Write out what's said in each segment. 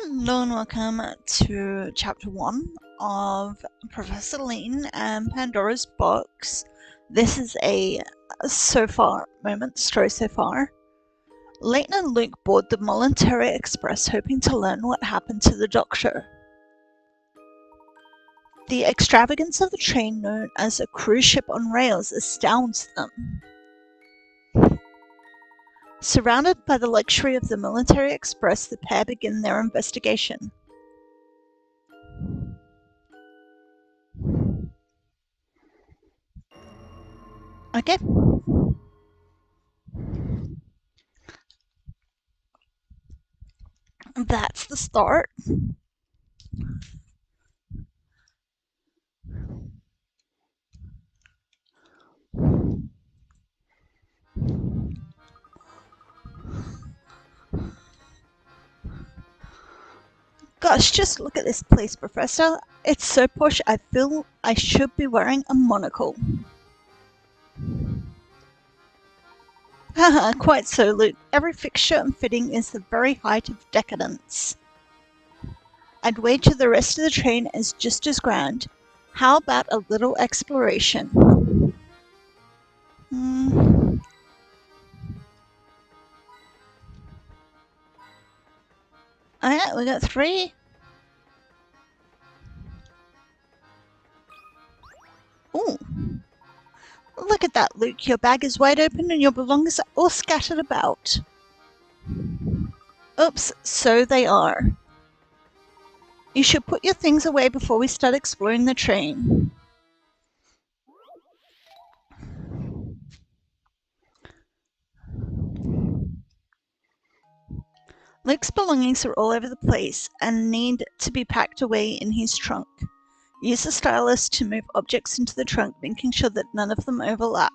Hello and welcome to Chapter 1 of Professor Layton and Pandora's Box. This is a so far moment story so far. Layton and Luke board the Military Express hoping to learn what happened to the Doctor. The extravagance of the train known as a cruise ship on rails astounds them. Surrounded by the luxury of the Military Express, the pair begin their investigation. Okay. That's the start. Gosh, just look at this place, Professor. It's so posh, I feel I should be wearing a monocle. Haha, quite so, Luke. Every fixture and fitting is the very height of decadence. I'd wager the rest of the train is just as grand. How about a little exploration? Alright, we got 3. Ooh. Look at that, Luke. Your bag is wide open and your belongings are all scattered about. Oops, so they are. You should put your things away before we start exploring the train. Luke's belongings are all over the place and need to be packed away in his trunk. Use the stylus to move objects into the trunk, making sure that none of them overlap.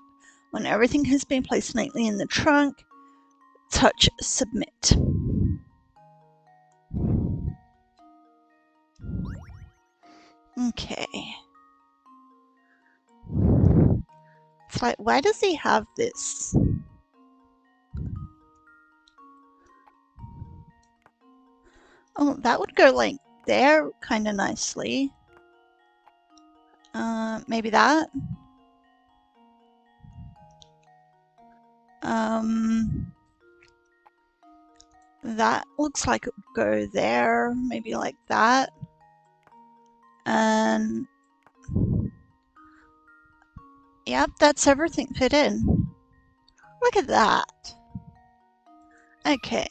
When everything has been placed neatly in the trunk, touch submit. Okay. It's like, why does he have this? Oh, that would go like there kind of nicely. Maybe that. That looks like it would go there, maybe like that. And yep, that's everything fit in. Look at that. Okay.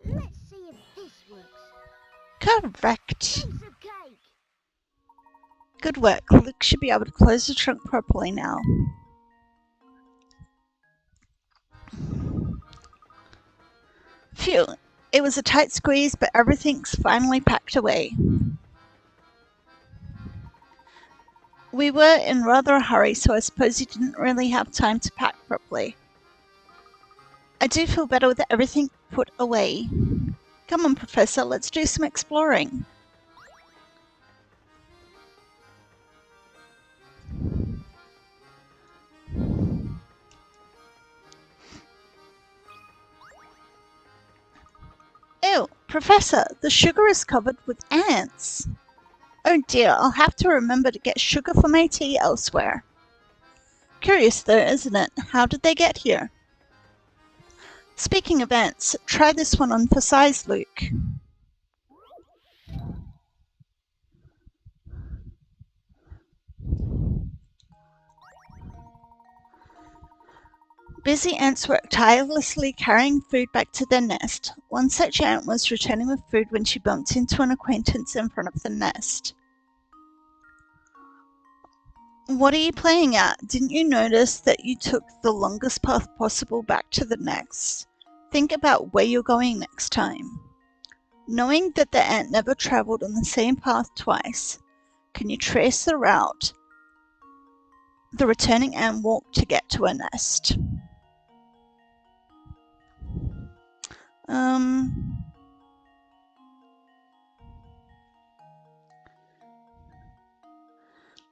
Let's see if this works. Correct. Piece of cake. Good work. Luke should be able to close the trunk properly now. Phew. It was a tight squeeze, but everything's finally packed away. We were in rather a hurry, so I suppose you didn't really have time to pack properly. I do feel better with everything put away. Come on, Professor, let's do some exploring. Ew, Professor, the sugar is covered with ants. Oh dear, I'll have to remember to get sugar for my tea elsewhere. Curious though, isn't it? How did they get here? Speaking of ants, try this one on for size, Luke. Busy ants work tirelessly carrying food back to their nest. One such ant was returning with food when she bumped into an acquaintance in front of the nest. What are you playing at? Didn't you notice that you took the longest path possible back to the nest? Think about where you're going next time. Knowing that the ant never traveled on the same path twice, can you trace the route the returning ant walked to get to her nest?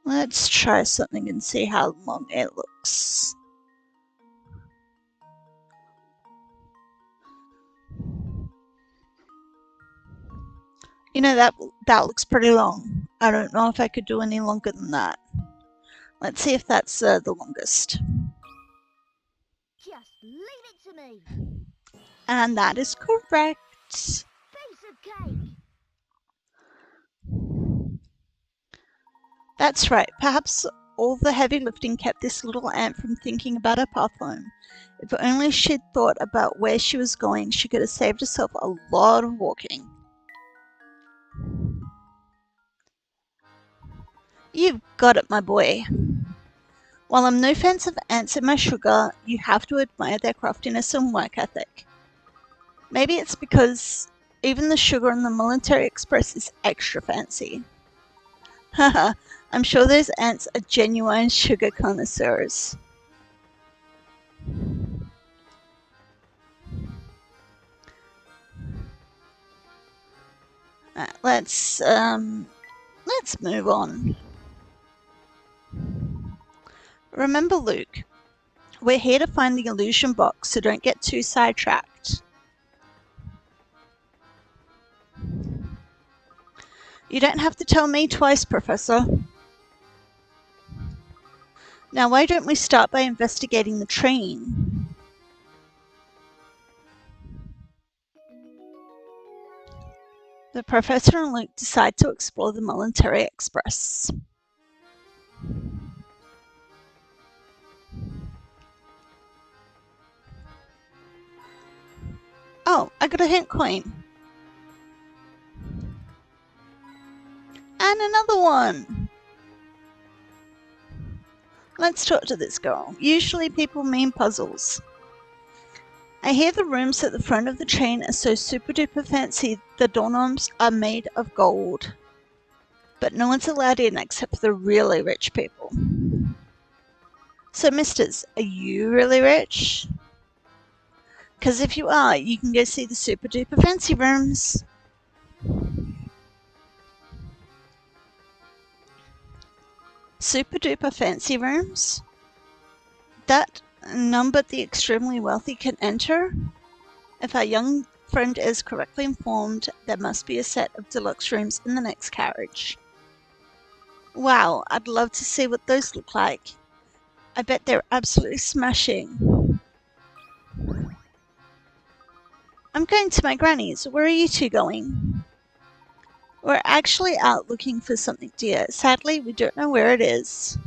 Let's try something and see how long it looks. You know, that looks pretty long. I don't know if I could do any longer than that. Let's see if that's the longest. Just leave it to me. And that is correct. Piece of cake. That's right. Perhaps all the heavy lifting kept this little ant from thinking about her path home. If only she'd thought about where she was going, she could have saved herself a lot of walking. You've got it, my boy. While I'm no fan of ants in my sugar, you have to admire their craftiness and work ethic. Maybe it's because even the sugar in the Military Express is extra fancy. Haha, I'm sure those ants are genuine sugar connoisseurs. Let's move on. Remember, Luke, we're here to find the illusion box, so don't get too sidetracked. You don't have to tell me twice, Professor. Now, why don't we start by investigating the train? The Professor and Luke decide to explore the Military Express. Oh, I got a hint coin. And another one! Let's talk to this girl. Usually people mean puzzles. I hear the rooms at the front of the train are so super duper fancy the doorknobs are made of gold. But no one's allowed in except for the really rich people. So, misters, are you really rich? Because if you are, you can go see the super duper fancy rooms. Super duper fancy rooms? That none but the extremely wealthy can enter? If our young friend is correctly informed, there must be a set of deluxe rooms in the next carriage. Wow, I'd love to see what those look like. I bet they're absolutely smashing. I'm going to my granny's. Where are you two going? We're actually out looking for something, dear. Sadly, we don't know where it is.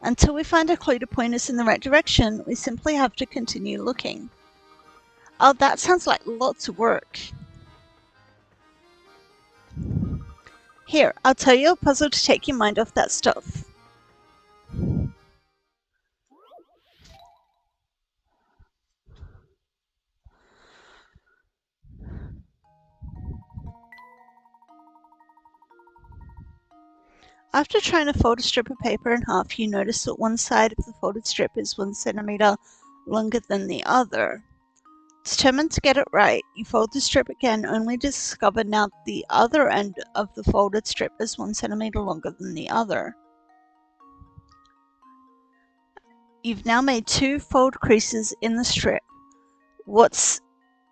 Until we find a clue to point us in the right direction, we simply have to continue looking. Oh, that sounds like lots of work. Here, I'll tell you a puzzle to take your mind off that stuff. After trying to fold a strip of paper in half, you notice that one side of the folded strip is 1 centimeter longer than the other. Determined to get it right, you fold the strip again, only to discover now the other end of the folded strip is 1 centimeter longer than the other. You've now made 2 fold creases in the strip. What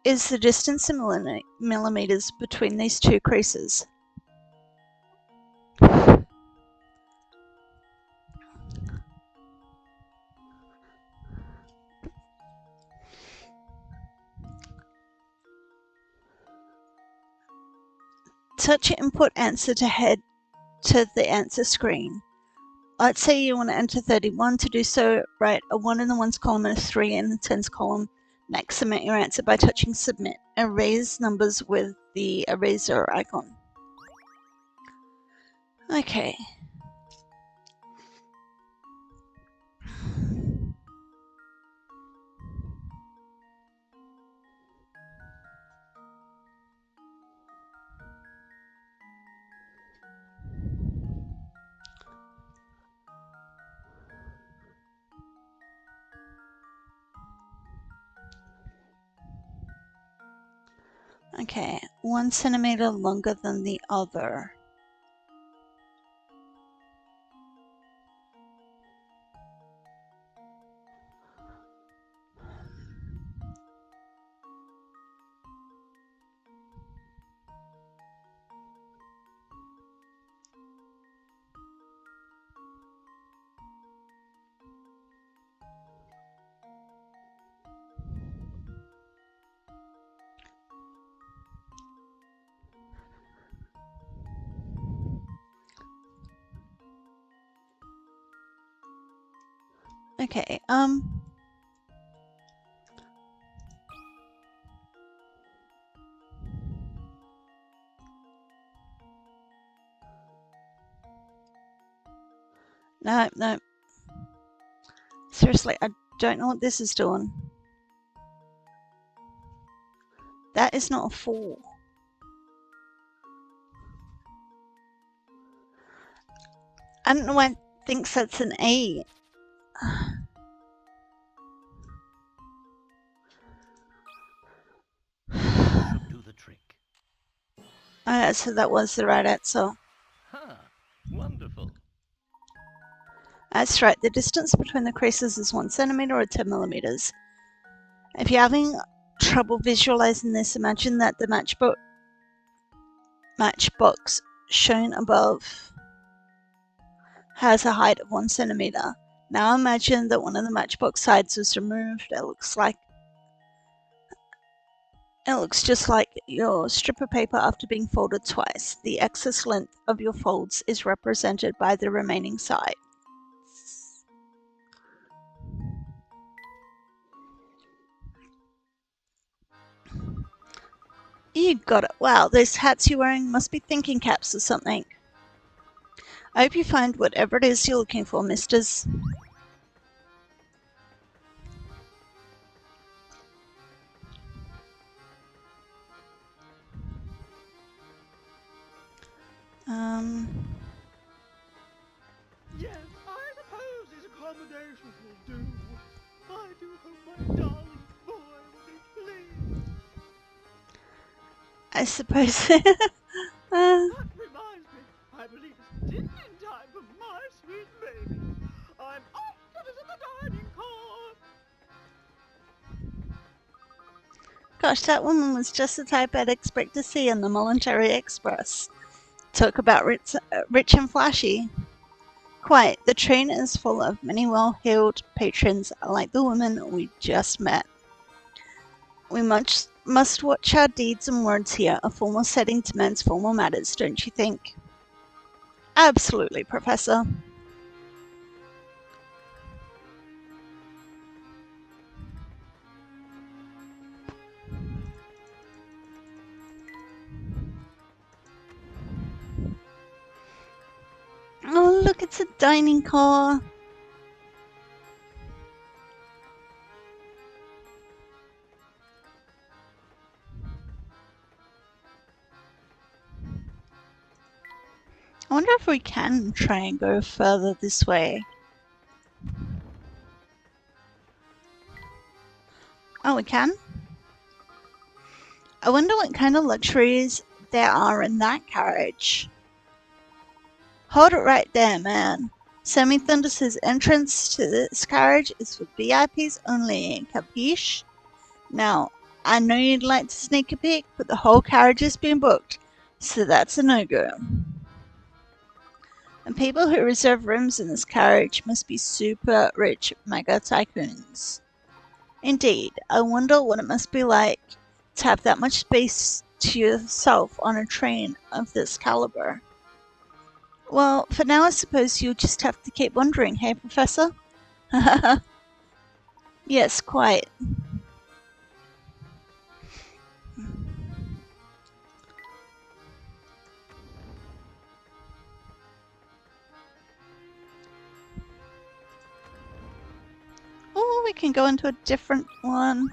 is the distance in millimeters between these 2 creases? Touch your input answer to head to the answer screen. Let's say you want to enter 31. To do so, write a 1 in the ones column and a 3 in the tens column. Next, submit your answer by touching submit. Erase numbers with the eraser icon. Okay. Okay, 1 centimeter longer than the other. Okay, no. Seriously, I don't know what this is doing. That is not a 4. I don't know why it thinks that's an 8. Should do the trick. So that was the right answer. Ha! Wonderful. That's right, the distance between the creases is 1 centimeter or 10 millimeters. If you're having trouble visualizing this, imagine that the matchbox shown above has a height of 1 centimeter. Now imagine that one of the matchbox sides was removed. It looks just like your strip of paper after being folded twice. The excess length of your folds is represented by the remaining side. You got it. Wow, those hats you're wearing must be thinking caps or something. I hope you find whatever it is you're looking for, misters. Yes, I suppose these accommodations will do. I do hope my darling boy will be pleased. I suppose. That reminds me, I believe it's dinner time for my sweet baby. I'm off to visit the dining car. Gosh, that woman was just the type I'd expect to see in the Military Express. Talk about rich and flashy. Quite, the train is full of many well-heeled patrons like the woman we just met. We must watch our deeds and words here. A formal setting demands formal matters, don't you think? Absolutely, Professor. Oh, look, it's a dining car. I wonder if we can try and go further this way. Oh, we can? I wonder what kind of luxuries there are in that carriage. Hold it right there, man. Sammy Thunder says entrance to this carriage is for VIPs only, capiche? Now, I know you'd like to sneak a peek, but the whole carriage has been booked, so that's a no-go. And people who reserve rooms in this carriage must be super rich mega tycoons. Indeed, I wonder what it must be like to have that much space to yourself on a train of this caliber. Well, for now I suppose you'll just have to keep wondering, hey, Professor? Yes, quite. Oh, we can go into a different one.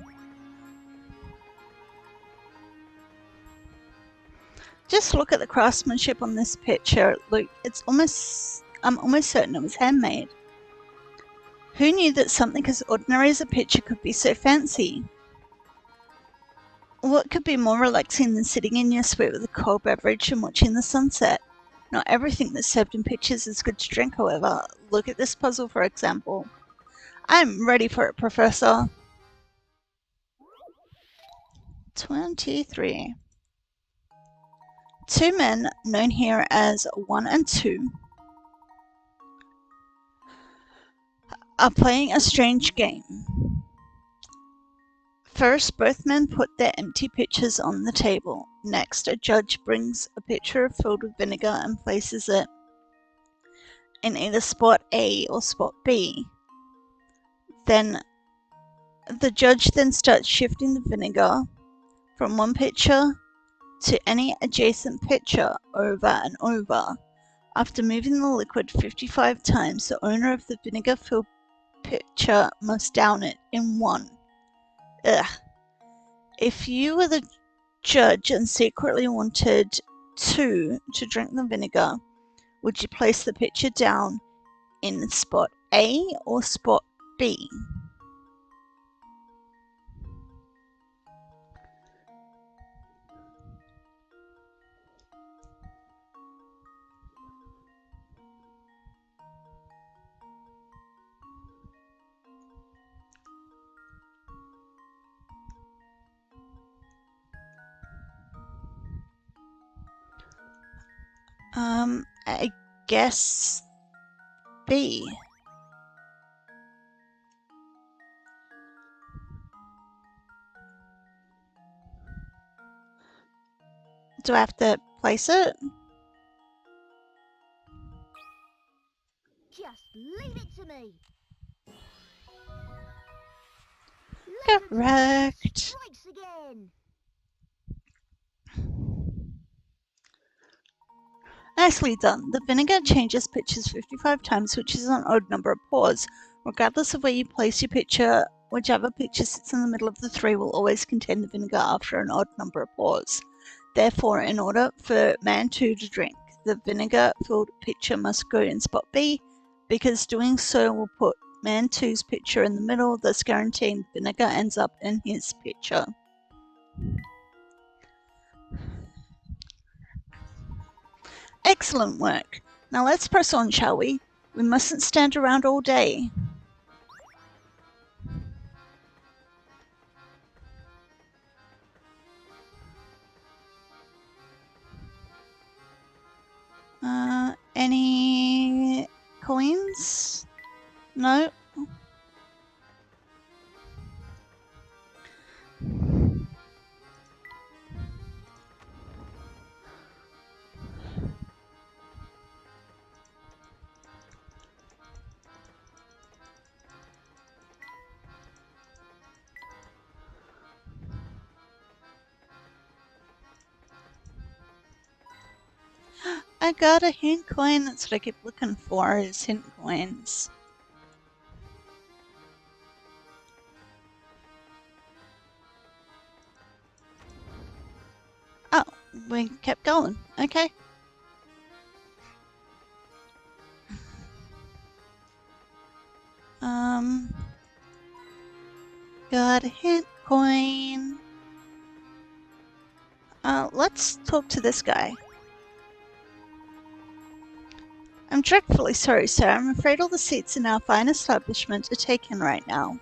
Just look at the craftsmanship on this picture, Luke. I'm almost certain it was handmade. Who knew that something as ordinary as a picture could be so fancy? What could be more relaxing than sitting in your suite with a cold beverage and watching the sunset? Not everything that's served in pictures is good to drink, however. Look at this puzzle, for example. I'm ready for it, Professor. 23. Two men, known here as 1 and 2, are playing a strange game. First, both men put their empty pitchers on the table. Next, a judge brings a pitcher filled with vinegar and places it in either spot A or spot B. Then the judge then starts shifting the vinegar from one pitcher to any adjacent pitcher over and over. After moving the liquid 55 times, the owner of the vinegar-filled pitcher must down it in one. Ugh. If you were the judge and secretly wanted two to drink the vinegar, would you place the pitcher down in spot A or spot B? I guess B. Do I have to place it? Just leave it to me. Correct. Strikes again. Nicely done. The vinegar changes pitchers 55 times, which is an odd number of pours. Regardless of where you place your pitcher, whichever pitcher sits in the middle of the three will always contain the vinegar after an odd number of pours. Therefore, in order for man 2 to drink, the vinegar-filled pitcher must go in spot B, because doing so will put man 2's pitcher in the middle, thus guaranteeing vinegar ends up in his pitcher. Excellent work. Now let's press on, shall we? We mustn't stand around all day. Any coins? No? I got a hint coin. That's what I keep looking for, is hint coins. Oh, we kept going. Okay. Got a hint coin. Let's talk to this guy. I'm dreadfully sorry, sir. I'm afraid all the seats in our fine establishment are taken right now.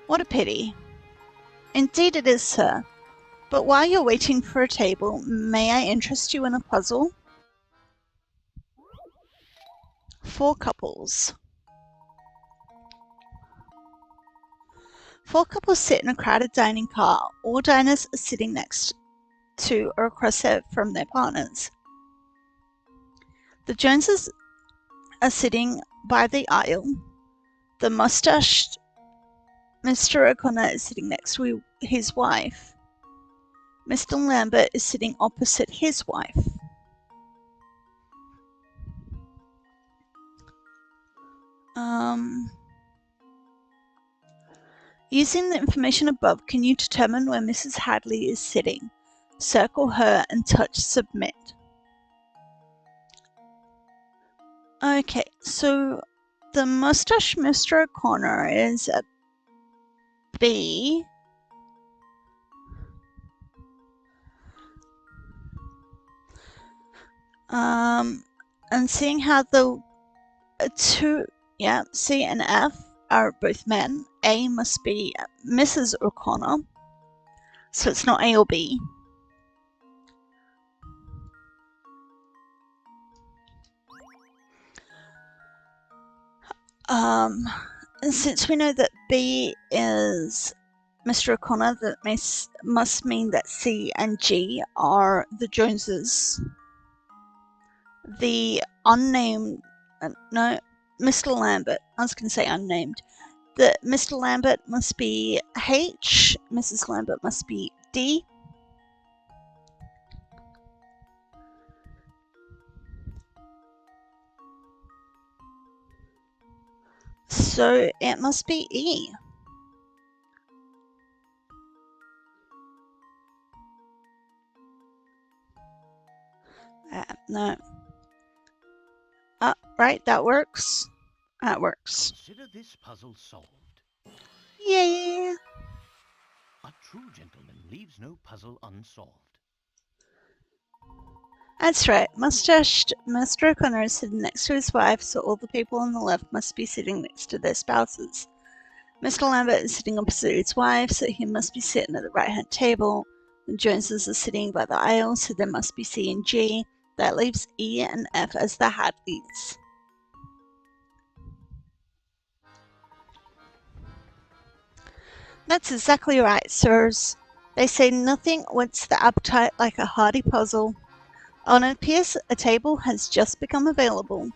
What a pity. Indeed it is, sir. But while you're waiting for a table, may I interest you in a puzzle? 4 couples. 4 couples sit in a crowded dining car. All diners are sitting next to or across from their partners. The Joneses are sitting by the aisle. The mustached Mr. O'Connor is sitting next to his wife. Mr. Lambert is sitting opposite his wife. Using the information above, can you determine where Mrs. Hadley is sitting? Circle her and touch submit. Okay, so the mustache Mr. O'Connor is a B. And seeing how the two, C and F are both men, A must be Mrs. O'Connor, so it's not A or B. And since we know that B is Mr. O'Connor, that must mean that C and G are the Joneses. The unnamed, no, Mr. Lambert, I was going to say unnamed. that Mr. Lambert must be H, Mrs. Lambert must be D. So it must be E. No. Right, that works. That works. Consider this puzzle solved. Yeah. A true gentleman leaves no puzzle unsolved. That's right. Mustached Mr. O'Connor is sitting next to his wife, so all the people on the left must be sitting next to their spouses. Mr. Lambert is sitting opposite his wife, so he must be sitting at the right-hand table. The Joneses are sitting by the aisle, so there must be C and G. That leaves E and F as the Hadleys. That's exactly right, sirs. They say nothing whets the appetite like a hearty puzzle. On it appears a table has just become available.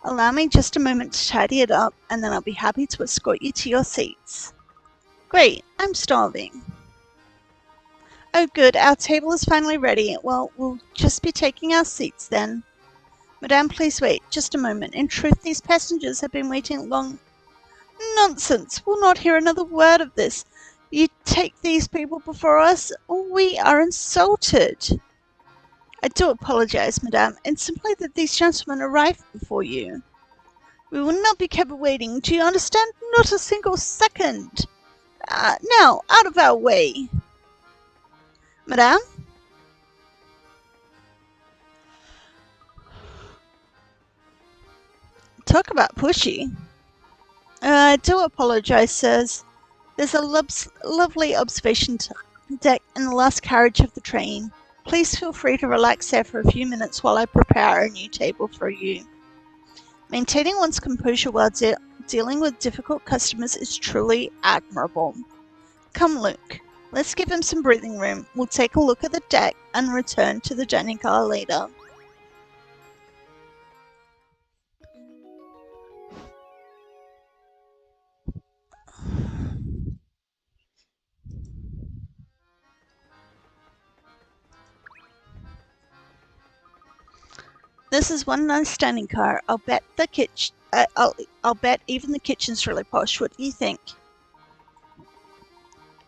Allow me just a moment to tidy it up, and then I'll be happy to escort you to your seats. Great, I'm starving. Oh good, our table is finally ready. Well, we'll just be taking our seats then. Madame, please wait just a moment. In truth, these passengers have been waiting long. Nonsense! We'll not hear another word of this. You take these people before us, or we are insulted. I do apologize, madame. It's simply that these gentlemen arrived before you. We will not be kept waiting. Do you understand? Not a single second. Now, out of our way. Madame? Talk about pushy. I do apologize, sirs. There's a lovely observation deck in the last carriage of the train. Please feel free to relax there for a few minutes while I prepare a new table for you. Maintaining one's composure while dealing with difficult customers is truly admirable. Come, Luke. Let's give him some breathing room. We'll take a look at the deck and return to the dining car later. This is one nice dining car. I'll bet the kitchen. I'll bet even the kitchen's really posh. What do you think?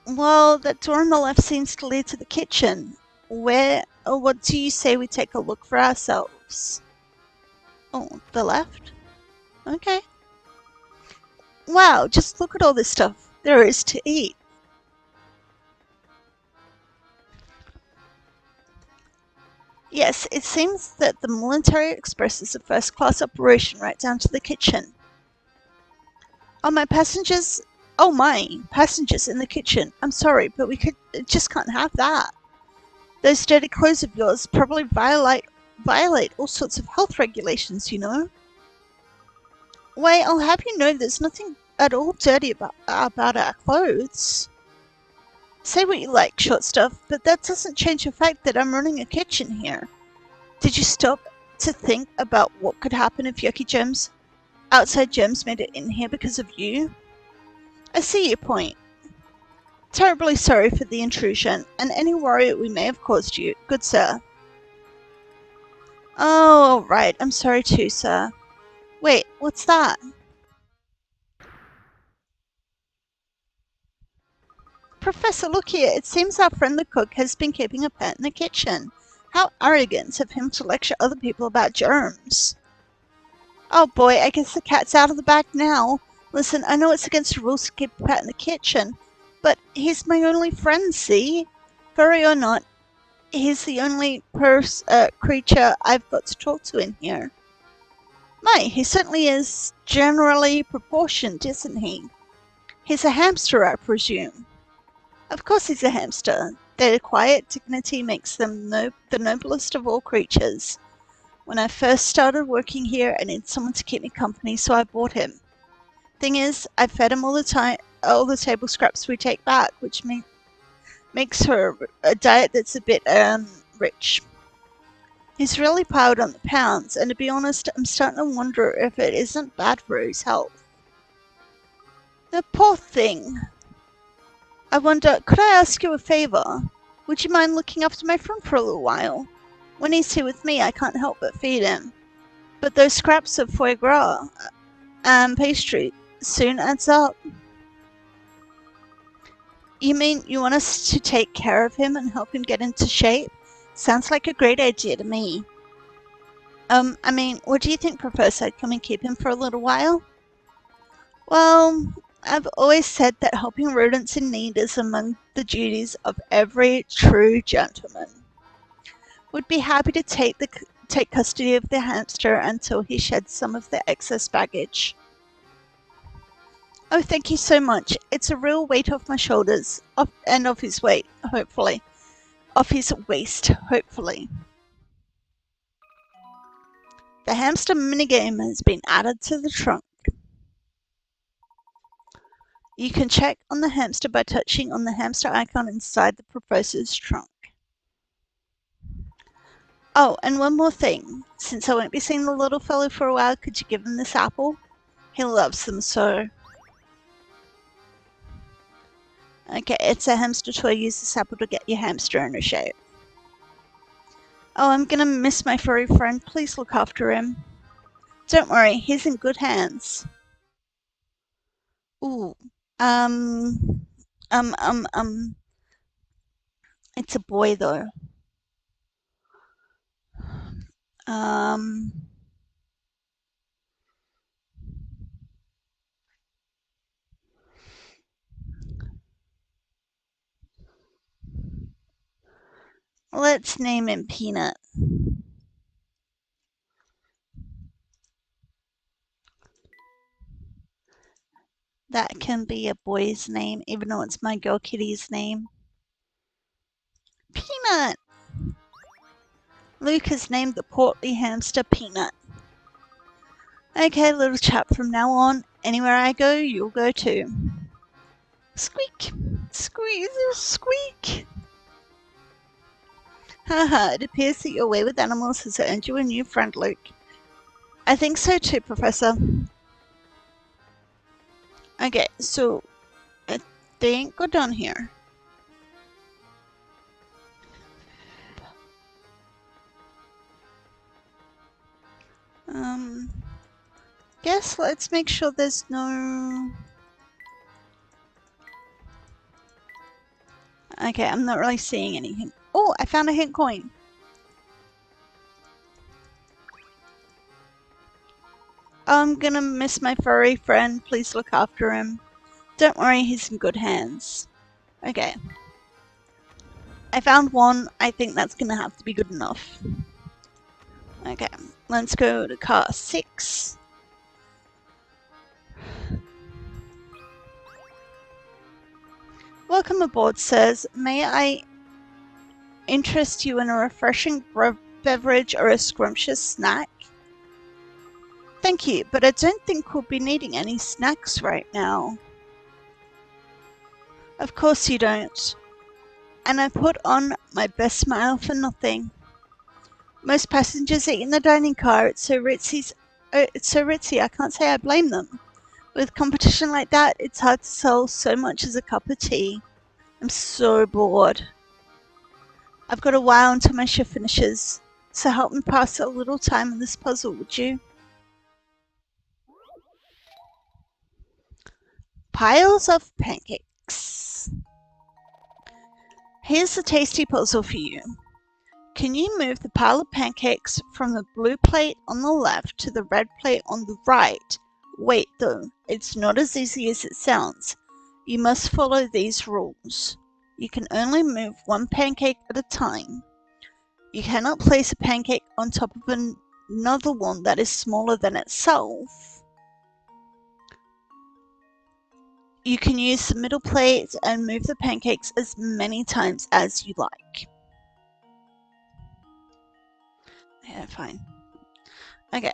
Well, that door on the left seems to lead to the kitchen. What do you say we take a look for ourselves? Oh, the left? Okay. Wow, just look at all this stuff there is to eat. Yes, it seems that the Military Express is a first-class operation right down to the kitchen. Oh, my passengers in the kitchen. I'm sorry, but we just can't have that. Those dirty clothes of yours probably violate all sorts of health regulations, you know. Why, I'll have you know there's nothing at all dirty about our clothes. Say what you like, short stuff, but that doesn't change the fact that I'm running a kitchen here. Did you stop to think about what could happen if yucky germs, outside germs, made it in here because of you? I see your point. Terribly sorry for the intrusion, and any worry we may have caused you, good sir. Oh, right, I'm sorry too, sir. Wait, what's that? Professor, look here. It seems our friend the cook has been keeping a pet in the kitchen. How arrogant of him to lecture other people about germs. Oh boy, I guess the cat's out of the bag now. Listen, I know it's against the rules to keep a pet in the kitchen, but he's my only friend, see? Furry or not, he's the only creature I've got to talk to in here. My, he certainly is generally proportioned, isn't he? He's a hamster, I presume. Of course he's a hamster. Their quiet dignity makes them the noblest of all creatures. When I first started working here, I needed someone to keep me company, so I bought him. Thing is, I fed him all the table scraps we take back, which makes her a diet that's a bit, rich. He's really piled on the pounds, and to be honest, I'm starting to wonder if it isn't bad for his health. The poor thing. I wonder, could I ask you a favor? Would you mind looking after my friend for a little while? When he's here with me, I can't help but feed him. But those scraps of foie gras and pastry soon adds up. You mean you want us to take care of him and help him get into shape? Sounds like a great idea to me. I mean, what do you think, Professor? Can we keep him for a little while? Well, I've always said that helping rodents in need is among the duties of every true gentleman. Would be happy to take custody of the hamster until he sheds some of the excess baggage. Oh, thank you so much. It's a real weight off my shoulders, and off his weight, hopefully. Off his waist, hopefully. The hamster minigame has been added to the trunk. You can check on the hamster by touching on the hamster icon inside the professor's trunk. Oh, and one more thing. Since I won't be seeing the little fellow for a while, could you give him this apple? He loves them so. Okay, it's a hamster toy. Use this apple to get your hamster in a shape. Oh, I'm gonna miss my furry friend. Please look after him. Don't worry, he's in good hands. Ooh. It's a boy though. Let's name him Peanut. That can be a boy's name, even though it's my girl kitty's name. Peanut! Luke has named the portly hamster Peanut. Okay, little chap, from now on, anywhere I go, you'll go too. Squeak! Squeeze! Squeak! Haha, it appears that your way with animals has earned you a new friend, Luke. I think so too, Professor. Okay, so they ain't go down here. Guess let's make sure there's no... Okay, I'm not really seeing anything. Oh, I found a hint coin. I'm gonna miss my furry friend. Please look after him. Don't worry, he's in good hands. Okay. I found one. I think that's gonna have to be good enough. Okay, let's go to car 6. Welcome aboard, sirs. May I interest you in a refreshing beverage or a scrumptious snack? Thank you, but I don't think we'll be needing any snacks right now. Of course you don't. And I put on my best smile for nothing. Most passengers eat in the dining car. It's so ritzy, I can't say I blame them. With competition like that, it's hard to sell so much as a cup of tea. I'm so bored. I've got a while until my shift finishes, so help me pass a little time on this puzzle, would you? Piles of pancakes. Here's a tasty puzzle for you. Can you move the pile of pancakes from the blue plate on the left to the red plate on the right? Wait though, it's not as easy as it sounds. You must follow these rules. You can only move one pancake at a time. You cannot place a pancake on top of another one that is smaller than itself. You can use the middle plate and move the pancakes as many times as you like. Yeah, fine. Okay,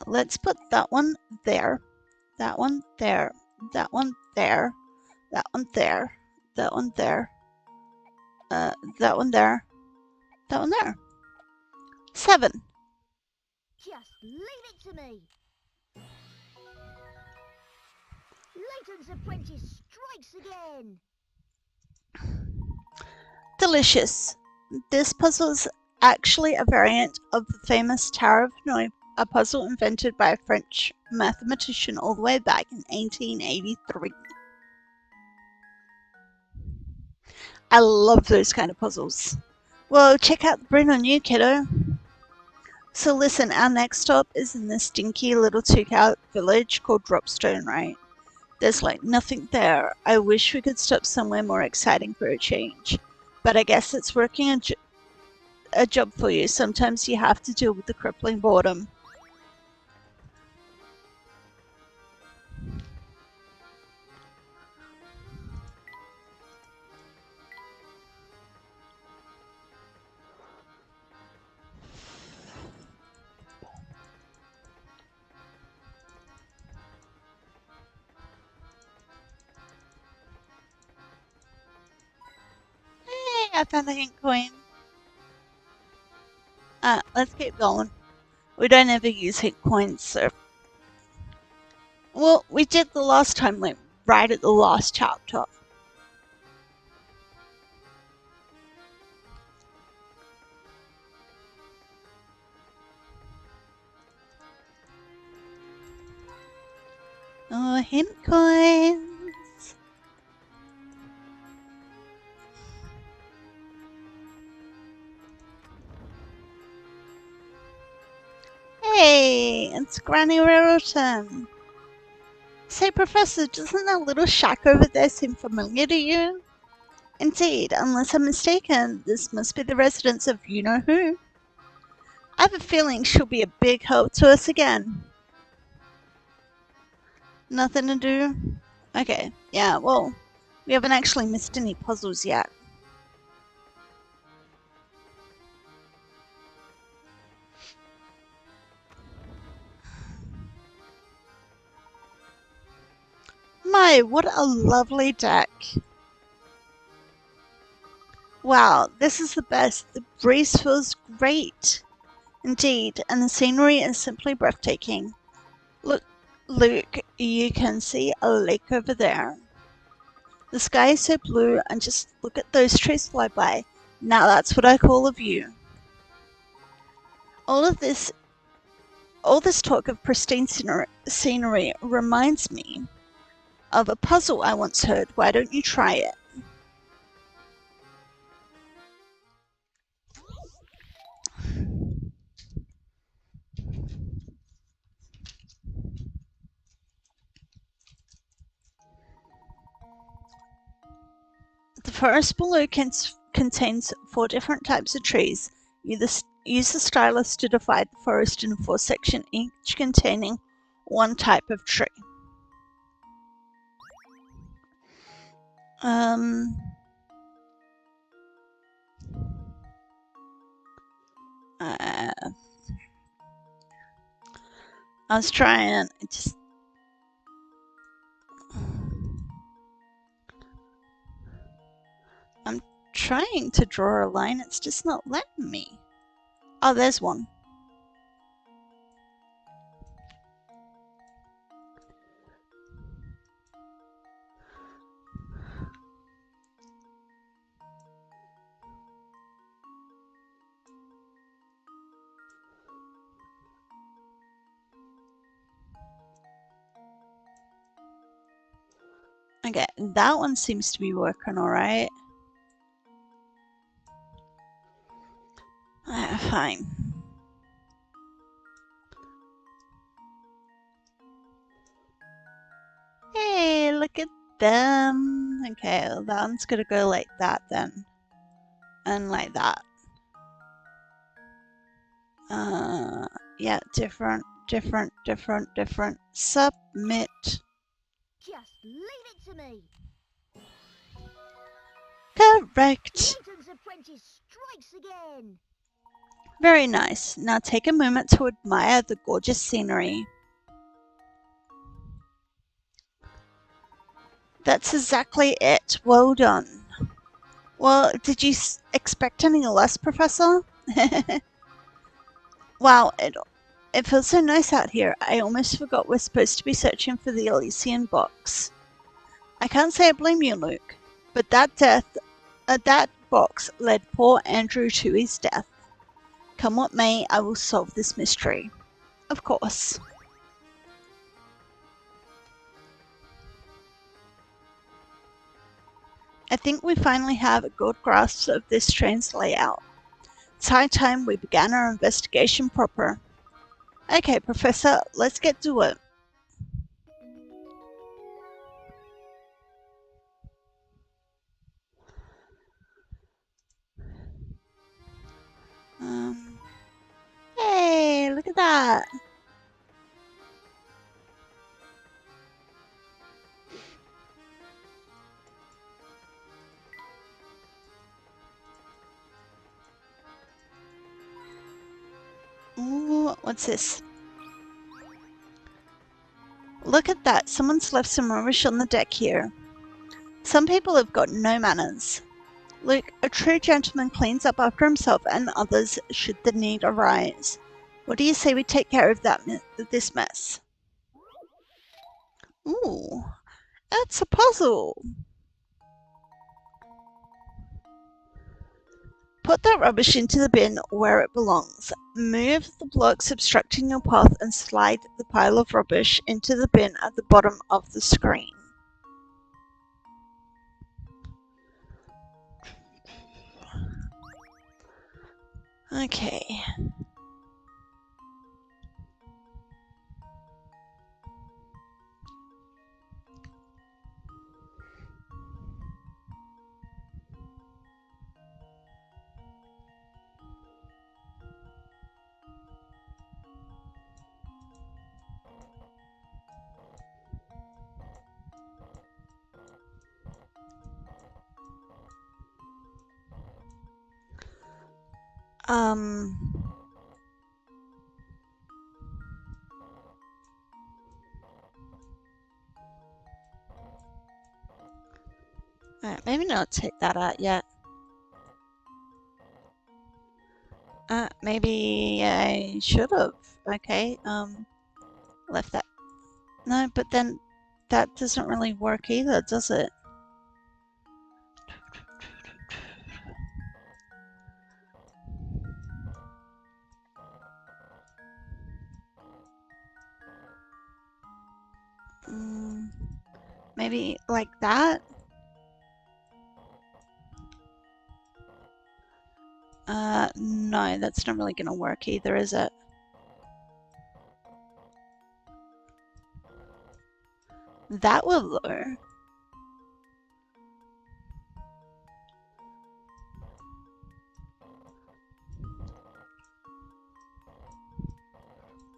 let's put that one there, that one there, that one there, that one there, that one there, that one there, that one there. 7. Just leave it to me. Layton's apprentice strikes again. Delicious. This puzzle is actually a variant of the famous Tower of Hanoi, a puzzle invented by a French mathematician all the way back in 1883. I love those kind of puzzles. Well, check out the Brin on you, kiddo. So listen, our next stop is in this stinky little 2-cow village called Dropstone, right? There's like nothing there. I wish we could stop somewhere more exciting for a change. But I guess it's working a job for you. Sometimes you have to deal with the crippling boredom. Hey, I found a hint coin. Let's keep going. We don't ever use hint coins, so... Well, we did the last time, like, right at the last chapter. Oh, hint coins! Hey, it's Granny Rattleton. Say, Professor, doesn't that little shack over there seem familiar to you? Indeed, unless I'm mistaken, this must be the residence of you-know-who. I have a feeling she'll be a big help to us again. Nothing to do? Okay, yeah, well, we haven't actually missed any puzzles yet. My, what a lovely deck. Wow, this is the best. The breeze feels great. Indeed, and the scenery is simply breathtaking. Look, Luke, you can see a lake over there. The sky is so blue, and just look at those trees fly by. Now that's what I call a view. All this talk of pristine scenery reminds me of a puzzle I once heard. Why don't you try it? The forest below contains 4 different types of trees. Use the stylus to divide the forest into 4 sections, each containing 1 type of tree. I was trying, I'm trying to draw a line, it's just not letting me. Oh, there's one. Okay, that one seems to be working alright. Fine. Hey, look at them. Okay, well, that one's gonna go like that then. And like that. Yeah, different. Submit. Just leave it to me. Correct. Layton's apprentice strikes again. Very nice. Now take a moment to admire the gorgeous scenery. That's exactly it. Well done. Well, did you expect any less, Professor? Wow, it feels so nice out here. I almost forgot we're supposed to be searching for the Elysian box. I can't say I blame you, Luke, but that box led poor Andrew to his death. Come what may, I will solve this mystery. Of course. I think we finally have a good grasp of this train's layout. It's high time we began our investigation proper. Okay, Professor, let's get to it. Hey, look at that. Ooh, what's this? Look at that. Someone's left some rubbish on the deck here. Some people have got no manners. Luke, a true gentleman cleans up after himself and others should the need arise. What do you say we take care of this mess? Ooh, that's a puzzle. Put that rubbish into the bin where it belongs. Move the blocks obstructing your path and slide the pile of rubbish into the bin at the bottom of the screen. Okay. Alright, maybe not take that out yet. Maybe I should have. Okay, left that. No, but then that doesn't really work either, does it? Maybe like that? No, that's not really gonna work either, is it? That will though.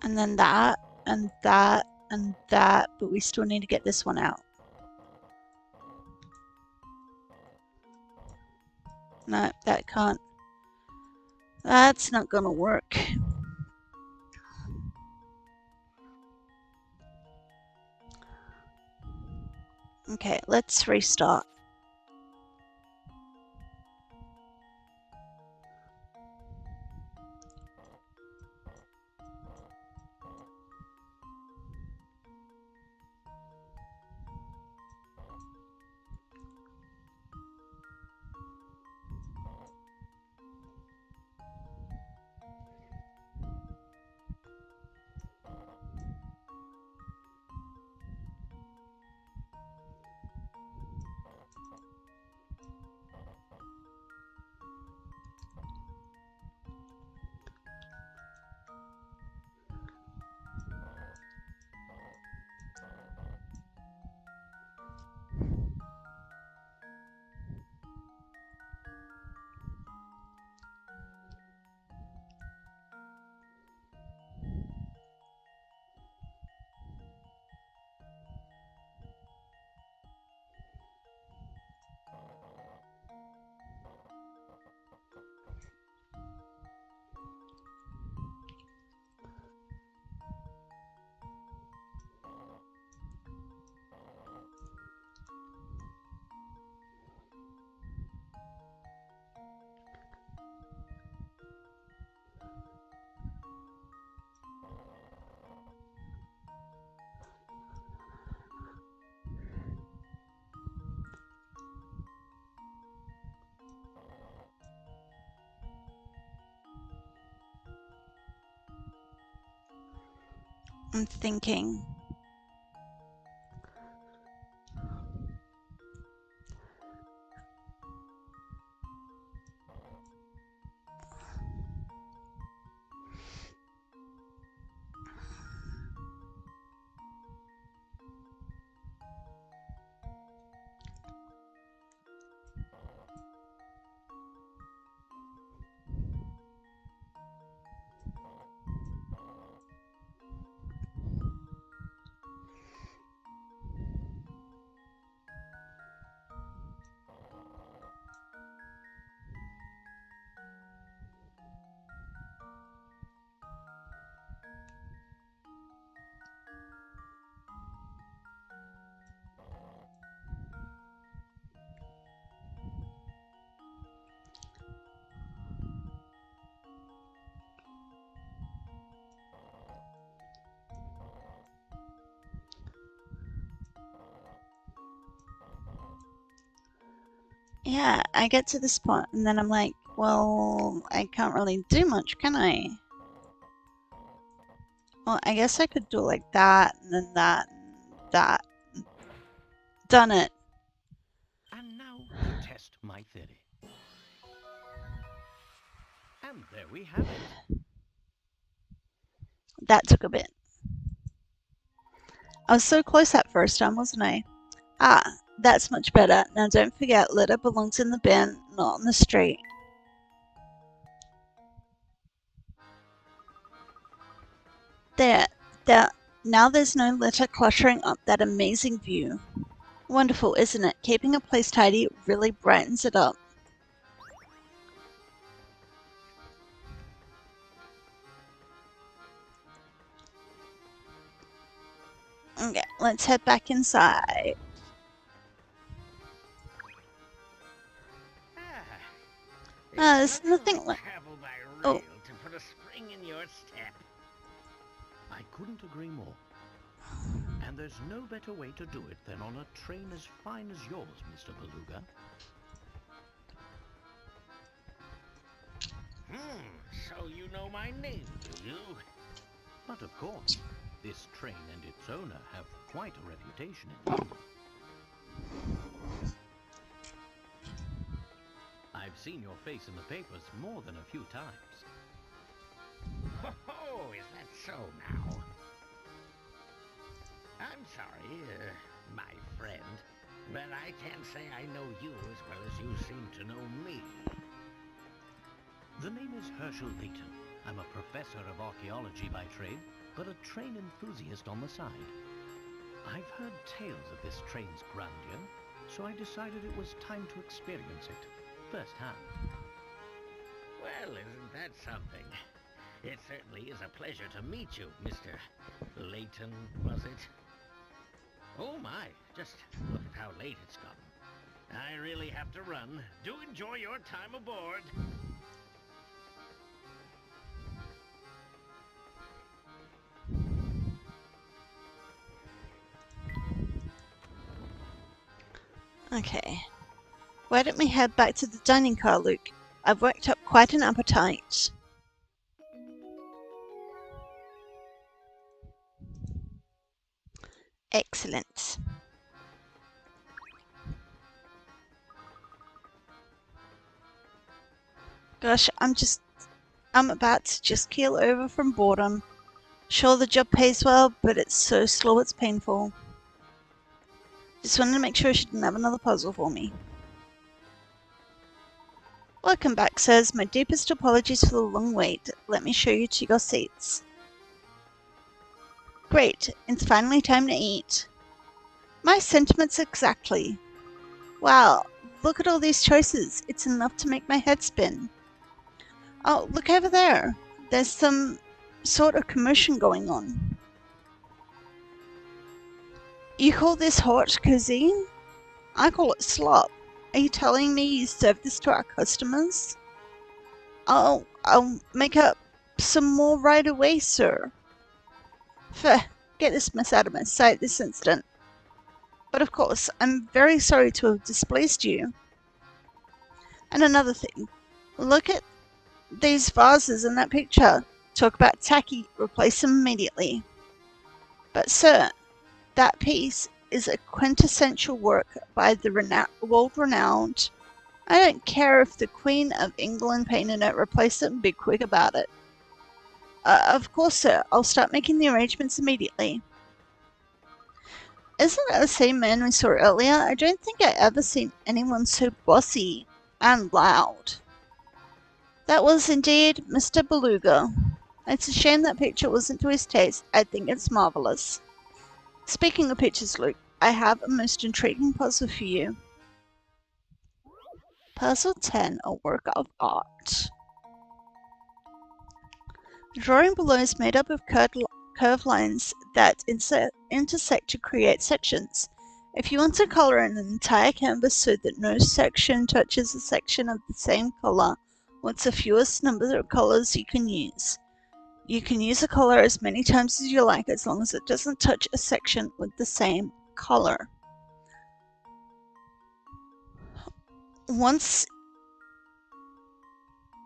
And then that, and that, and that, but we still need to get this one out. No, that can't. That's not gonna work. Okay, let's restart. I'm thinking. Yeah, I get to this point and then I'm like, well, I can't really do much, can I? Well, I guess I could do like that and then that and that. Done it. And now to test my theory. And there we have it. That took a bit. I was so close that first time, wasn't I? Ah, that's much better. Now don't forget, litter belongs in the bin, not on the street. There. Now there's no litter cluttering up that amazing view. Wonderful, isn't it? Keeping a place tidy really brightens it up. Okay, let's head back inside. There's nothing like... Travel by Oh. rail to put a spring in your step. I couldn't agree more. And there's no better way to do it than on a train as fine as yours, Mr. Beluga. So you know my name, do you? But of course, this train and its owner have quite a reputation in London. I've seen your face in the papers more than a few times. Oh, is that so now? I'm sorry, my friend, but I can't say I know you as well as you seem to know me. The name is Professor Layton. I'm a professor of archaeology by trade, but a train enthusiast on the side. I've heard tales of this train's grandeur, so I decided it was time to experience it firsthand. Well, isn't that something? It certainly is a pleasure to meet you, Mr. Layton, was it? Oh my, just look at how late it's gotten. I really have to run. Do enjoy your time aboard. Okay. Why don't we head back to the dining car, Luke? I've worked up quite an appetite. Excellent. Gosh, I'm about to just keel over from boredom. Sure, the job pays well, but it's so slow it's painful. Just wanted to make sure she didn't have another puzzle for me. Welcome back, sirs. My deepest apologies for the long wait. Let me show you to your seats. Great, it's finally time to eat. My sentiments exactly. Wow, look at all these choices. It's enough to make my head spin. Oh, look over there. There's some sort of commotion going on. You call this haute cuisine? I call it slop. Are you telling me you serve this to our customers? I'll make up some more right away, sir. Get this mess out of my sight this instant. But of course, I'm very sorry to have displeased you. And another thing, look at these vases in that picture. Talk about tacky, replace them immediately. But sir, that piece is a quintessential work by the world-renowned. I don't care if the Queen of England painted it, replace it and be quick about it. Of course, sir. I'll start making the arrangements immediately. Isn't that the same man we saw earlier? I don't think I ever seen anyone so bossy and loud. That was indeed Mr. Beluga. It's a shame that picture wasn't to his taste. I think it's marvelous. Speaking of pictures, Luke, I have a most intriguing puzzle for you. Puzzle 10, a work of art. The drawing below is made up of curved lines that intersect to create sections. If you want to color an entire canvas so that no section touches a section of the same color, what's the fewest number of colors you can use? You can use a color as many times as you like as long as it doesn't touch a section with the same color. Once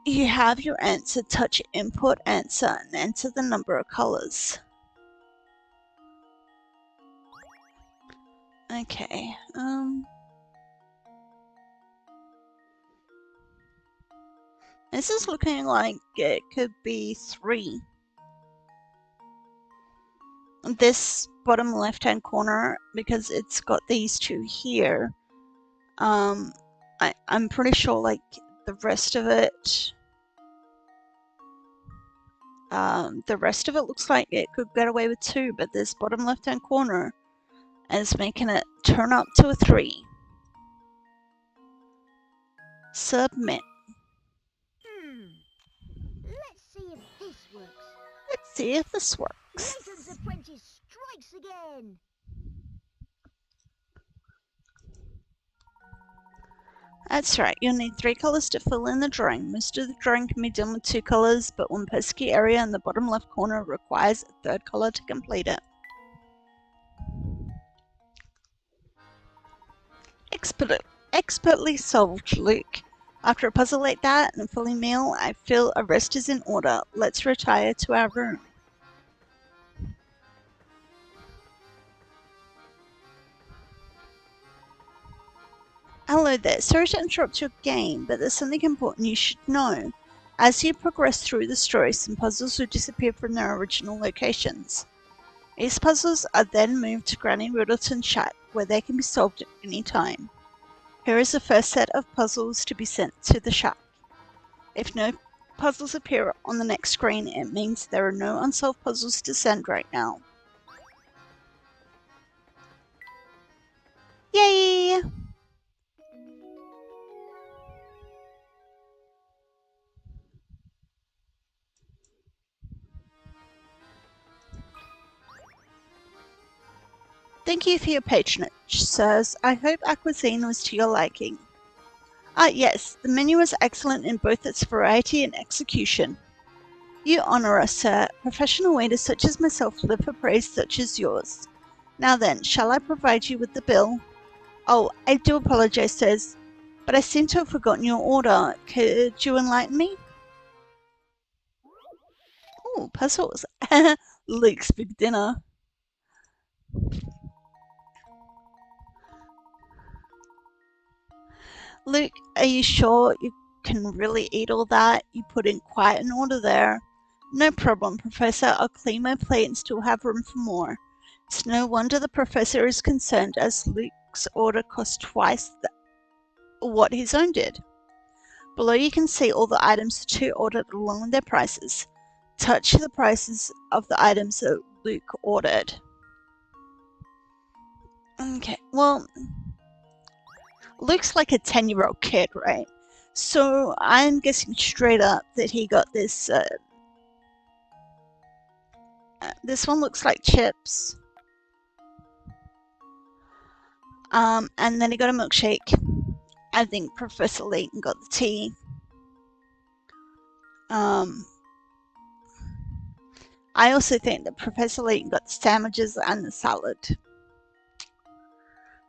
you have your answer, touch input answer and enter the number of colors. Okay, this is looking like it could be 3. This bottom left hand corner, because it's got these two here, I'm pretty sure like the rest of it looks like it could get away with 2, but this bottom left hand corner is making it turn up to a 3. Submit. Let's see if this works. Let's see if this works. Layton's apprentice strikes again. That's right, you'll need 3 colors to fill in the drawing. Most of the drawing can be done with 2 colors, but one pesky area in the bottom left corner requires a 3rd color to complete it. Expertly solved, Luke. After a puzzle like that and a fully meal, I feel a rest is in order. Let's retire to our room. Hello there, sorry to interrupt your game, but there's something important you should know. As you progress through the story, some puzzles will disappear from their original locations. These puzzles are then moved to Granny Riddleton's shack, where they can be solved at any time. Here is the first set of puzzles to be sent to the shack. If no puzzles appear on the next screen, it means there are no unsolved puzzles to send right now. Yay! Thank you for your patronage, sirs. I hope our cuisine was to your liking. Yes, the menu was excellent in both its variety and execution. You honour us, sir. Professional waiters such as myself live for praise such as yours. Now then, shall I provide you with the bill? Oh, I do apologise, sirs, but I seem to have forgotten your order. Could you enlighten me? Oh, puzzles. Luke's big dinner. Luke, are you sure you can really eat all that? You put in quite an order there. No problem, Professor. I'll clean my plate and still have room for more. It's no wonder the Professor is concerned, as Luke's order cost twice what his own did. Below you can see all the items the two ordered along with their prices. Touch the prices of the items that Luke ordered. Okay, well, Luke's like a 10-year-old kid, right? So I'm guessing straight up that he got this. This one looks like chips. And then he got a milkshake. I think Professor Layton got the tea. I also think that Professor Layton got the sandwiches and the salad.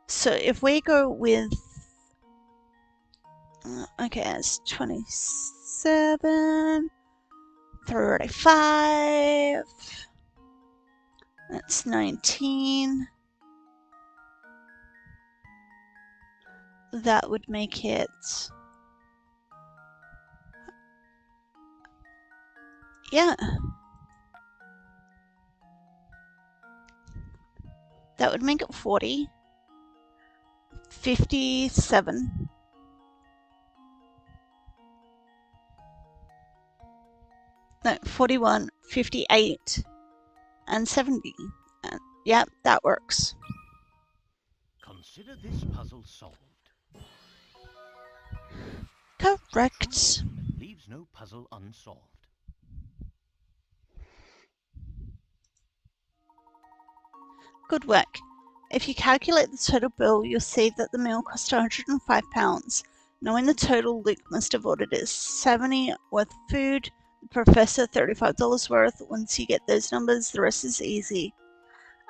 So if we go with... okay, it's 27, 35. That's 19. That would make it... Yeah. That would make it 40. 57. No, 41, 58, and 70. Yeah, that works. Consider this puzzle solved. Correct. Leaves no puzzle unsolved. Good work. If you calculate the total bill, you'll see that the meal cost £105. Knowing the total, Luke must have ordered is $70 worth of food, the Professor $35 worth. Once you get those numbers, the rest is easy.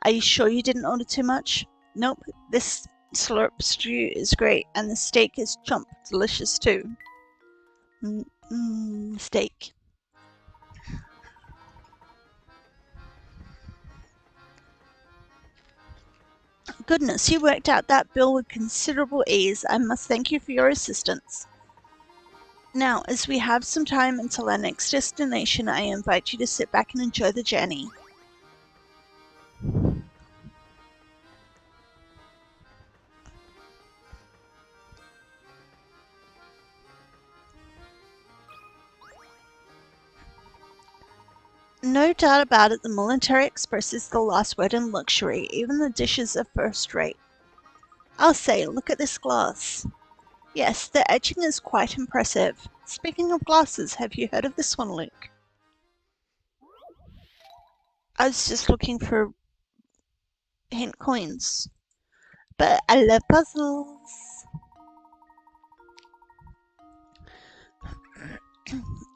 Are you sure you didn't order too much? Nope. This slurp stew is great, and the steak is chomp delicious too. Steak. Goodness, you worked out that bill with considerable ease. I must thank you for your assistance. Now, as we have some time until our next destination, I invite you to sit back and enjoy the journey. No doubt about it, the Military Express is the last word in luxury. Even the dishes are first rate. I'll say, look at this glass. Yes, the etching is quite impressive. Speaking of glasses, have you heard of this one, Luke? I was just looking for hint coins. But I love puzzles.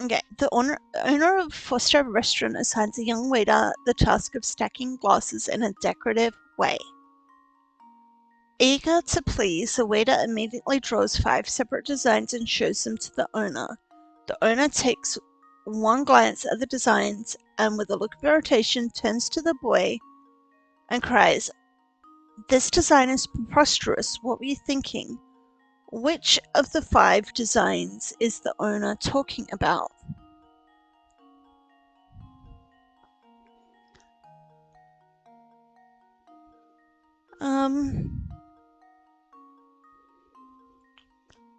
Okay, the owner of Foster Restaurant assigns a young waiter the task of stacking glasses in a decorative way. Eager to please, the waiter immediately draws 5 separate designs and shows them to the owner. The owner takes one glance at the designs and, with a look of irritation, turns to the boy and cries, "This design is preposterous. What were you thinking?" Which of the 5 designs is the owner talking about?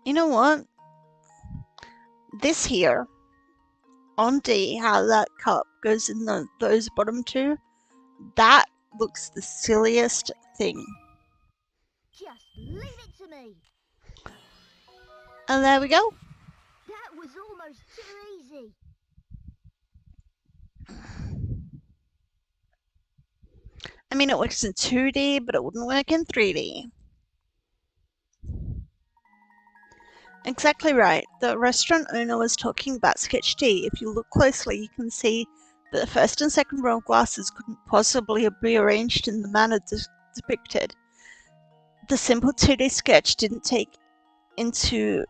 You know what? This here, on D, how that cup goes in those bottom 2, that looks the silliest thing. Just leave it to me. And there we go. That was almost too easy. I mean, it works in 2D, but it wouldn't work in 3D. Exactly right. The restaurant owner was talking about sketch D. If you look closely, you can see that the first and second row of glasses couldn't possibly be arranged in the manner depicted. The simple 2D sketch didn't take into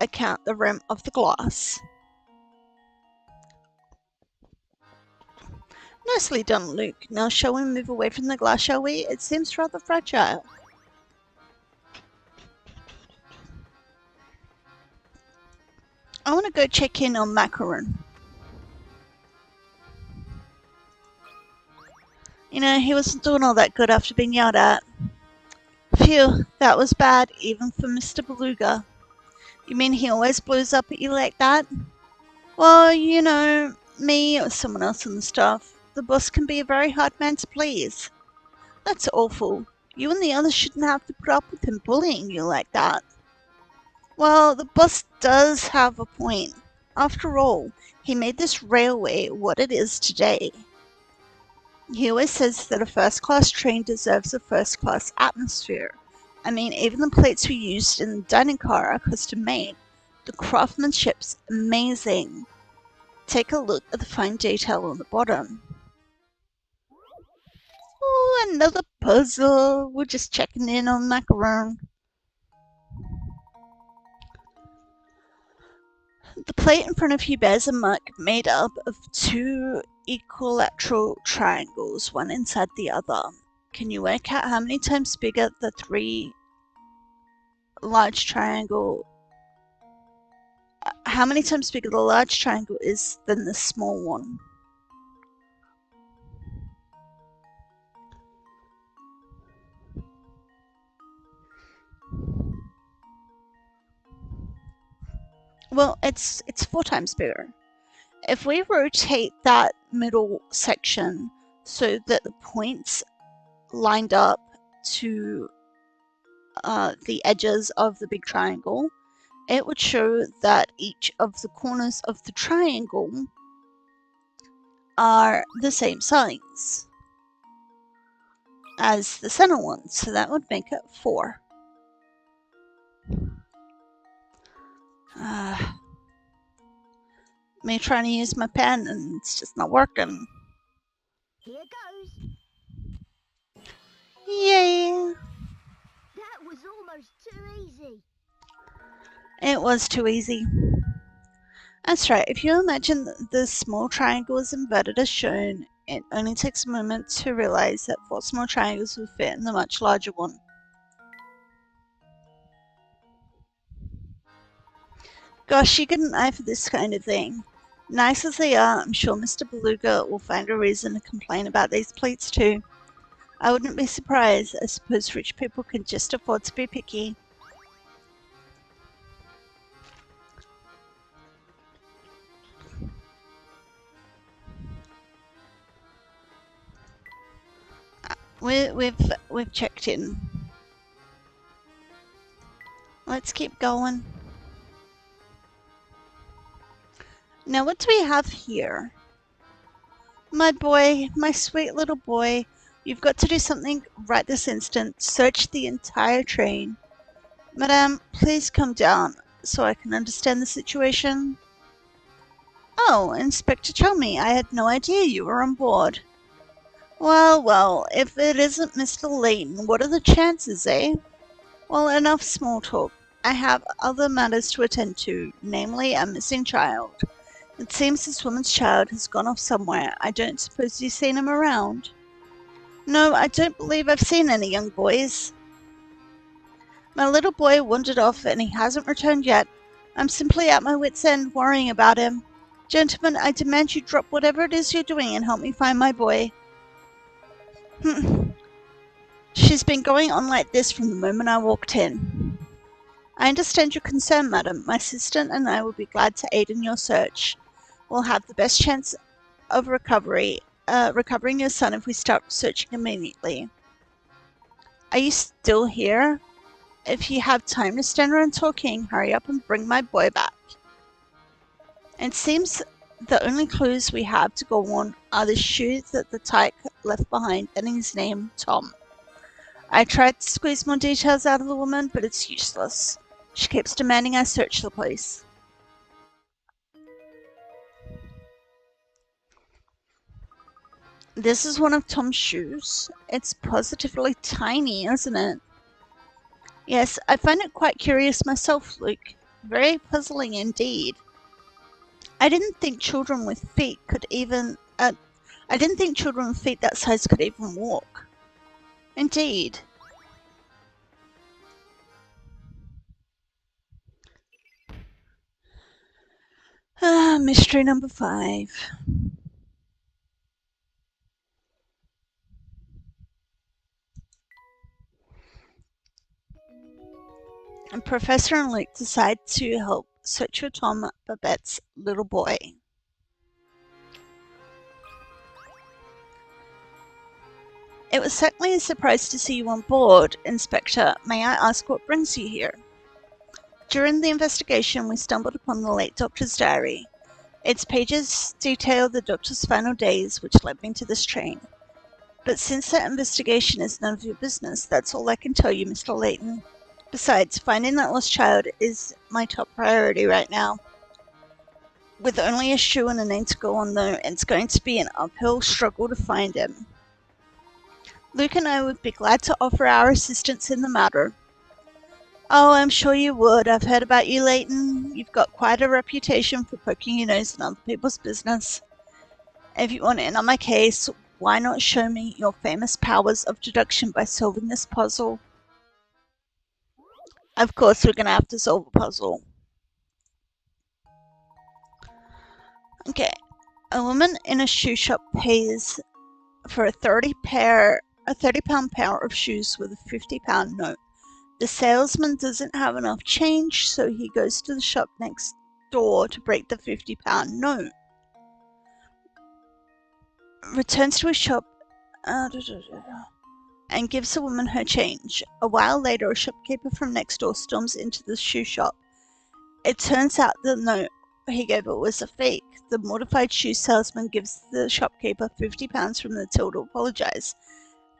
account the rim of the glass. Nicely done, Luke. Now shall we move away from the glass, shall we? It seems rather fragile. I want to go check in on Macaron. You know, he wasn't doing all that good after being yelled at. Phew, that was bad, even for Mr. Beluga. You mean he always blows up at you like that? Well, you know, me or someone else on the staff, the boss can be a very hard man to please. That's awful. You and the others shouldn't have to put up with him bullying you like that. Well, the boss does have a point. After all, he made this railway what it is today. He always says that a first-class train deserves a first-class atmosphere. I mean, even the plates we used in the dining car are custom-made. The craftsmanship's amazing. Take a look at the fine detail on the bottom. Oh, another puzzle. We're just checking in on Macaron. The plate in front of you bears a mark made up of two equilateral triangles, one inside the other. Can you work out how many times bigger the large triangle is than the small one? Well, it's 4 times bigger. If we rotate that middle section so that the points lined up to the edges of the big triangle, it would show that each of the corners of the triangle are the same size as the center one, so that would make it 4. Me trying to use my pen and it's just not working. Here goes. Yay! That was almost too easy. It was too easy. That's right, if you imagine the small triangle is inverted as shown, it only takes a moment to realize that 4 small triangles will fit in the much larger one. Gosh, you get an eye for this kind of thing. Nice as they are, I'm sure Mr. Beluga will find a reason to complain about these plates too. I wouldn't be surprised. I suppose rich people can just afford to be picky. We've checked in. Let's keep going. Now what do we have here? My boy, my sweet little boy, you've got to do something right this instant. Search the entire train. Madame, please come down so I can understand the situation. Oh, Inspector Chummy, I had no idea you were on board. Well, well, if it isn't Mr. Layton, what are the chances, eh? Well, enough small talk. I have other matters to attend to, namely a missing child. It seems this woman's child has gone off somewhere. I don't suppose you've seen him around? No, I don't believe I've seen any young boys. My little boy wandered off and he hasn't returned yet. I'm simply at my wit's end worrying about him. Gentlemen, I demand you drop whatever it is you're doing and help me find my boy. She's been going on like this from the moment I walked in. I understand your concern, madam. My assistant and I will be glad to aid in your search. We'll have the best chance of recovering your son if we start searching immediately. Are you still here? If you have time to stand around talking, hurry up and bring my boy back. It seems the only clues we have to go on are the shoes that the tyke left behind and his name, Tom. I tried to squeeze more details out of the woman, but it's useless. She keeps demanding I search the place. This is one of Tom's shoes. It's positively tiny, isn't it? Yes, I find it quite curious myself, Luke. Very puzzling indeed. I didn't think children with feet that size could even walk. Indeed. Mystery number 5. And Professor and Luke decide to help search for Tom, Babette's little boy. It was certainly a surprise to see you on board, Inspector. May I ask what brings you here? During the investigation, we stumbled upon the late doctor's diary. Its pages detail the doctor's final days, which led me to this train. But since that investigation is none of your business, that's all I can tell you, Mr. Layton. Besides, finding that lost child is my top priority right now. With only a shoe and a name to go on, though, it's going to be an uphill struggle to find him. Luke and I would be glad to offer our assistance in the matter. Oh, I'm sure you would. I've heard about you, Layton. You've got quite a reputation for poking your nose in other people's business. If you want in on my case, why not show me your famous powers of deduction by solving this puzzle? Of course, we're gonna have to solve a puzzle. Okay. A woman in a shoe shop pays for a 30-pound pair of shoes with a 50-pound note. The salesman doesn't have enough change, so he goes to the shop next door to break the 50-pound note. Returns to his shop and gives the woman her change. A while later, a shopkeeper from next door storms into the shoe shop. It turns out the note he gave her was a fake. The mortified shoe salesman gives the shopkeeper £50 from the till to apologize.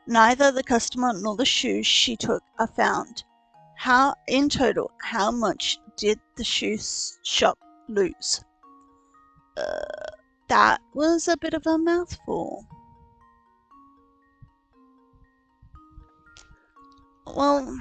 Neither the customer nor the shoes she took are found. In total, how much did the shoe shop lose? That was a bit of a mouthful. Well,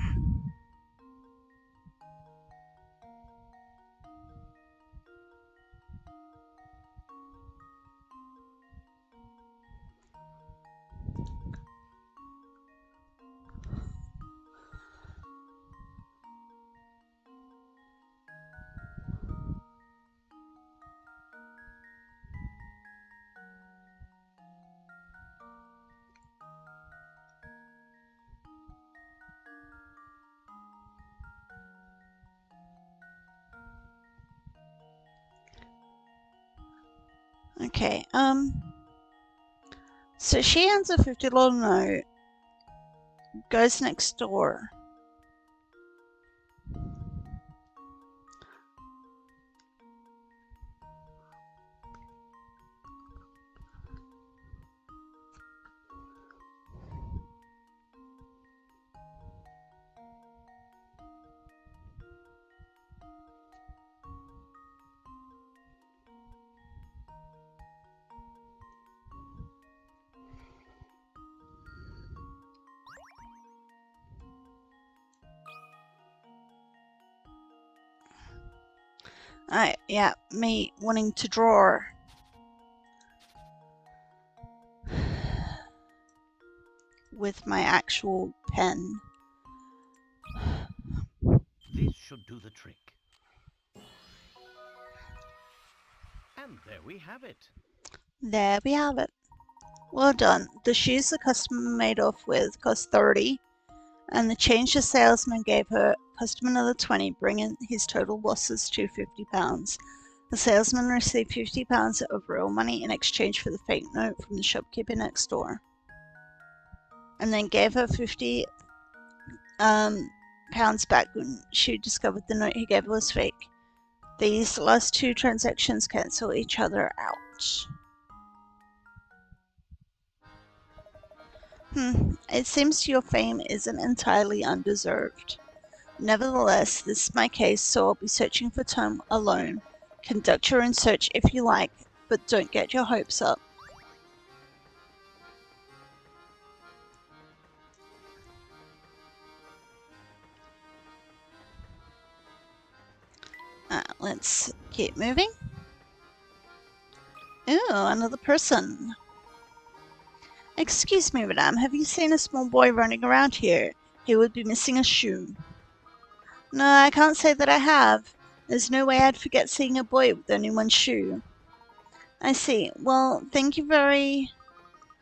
okay, so she hands a $50 note, goes next door. Alright, yeah, me wanting to draw. With my actual pen. This should do the trick. And there we have it. There we have it. Well done. The shoes the customer made off with cost $30, and the change the salesman gave her cost him another $20, bringing his total losses to £50. The salesman received £50 of real money in exchange for the fake note from the shopkeeper next door, and then gave her £50 back when she discovered the note he gave her was fake. These last two transactions cancel each other out. It seems your fame isn't entirely undeserved. Nevertheless, this is my case, so I'll be searching for Tom alone. Conduct your own search if you like, but don't get your hopes up. Let's keep moving. Ooh, another person. Excuse me, madame, have you seen a small boy running around here? He would be missing a shoe. No, I can't say that I have. There's no way I'd forget seeing a boy with only one shoe. I see. Well, thank you very...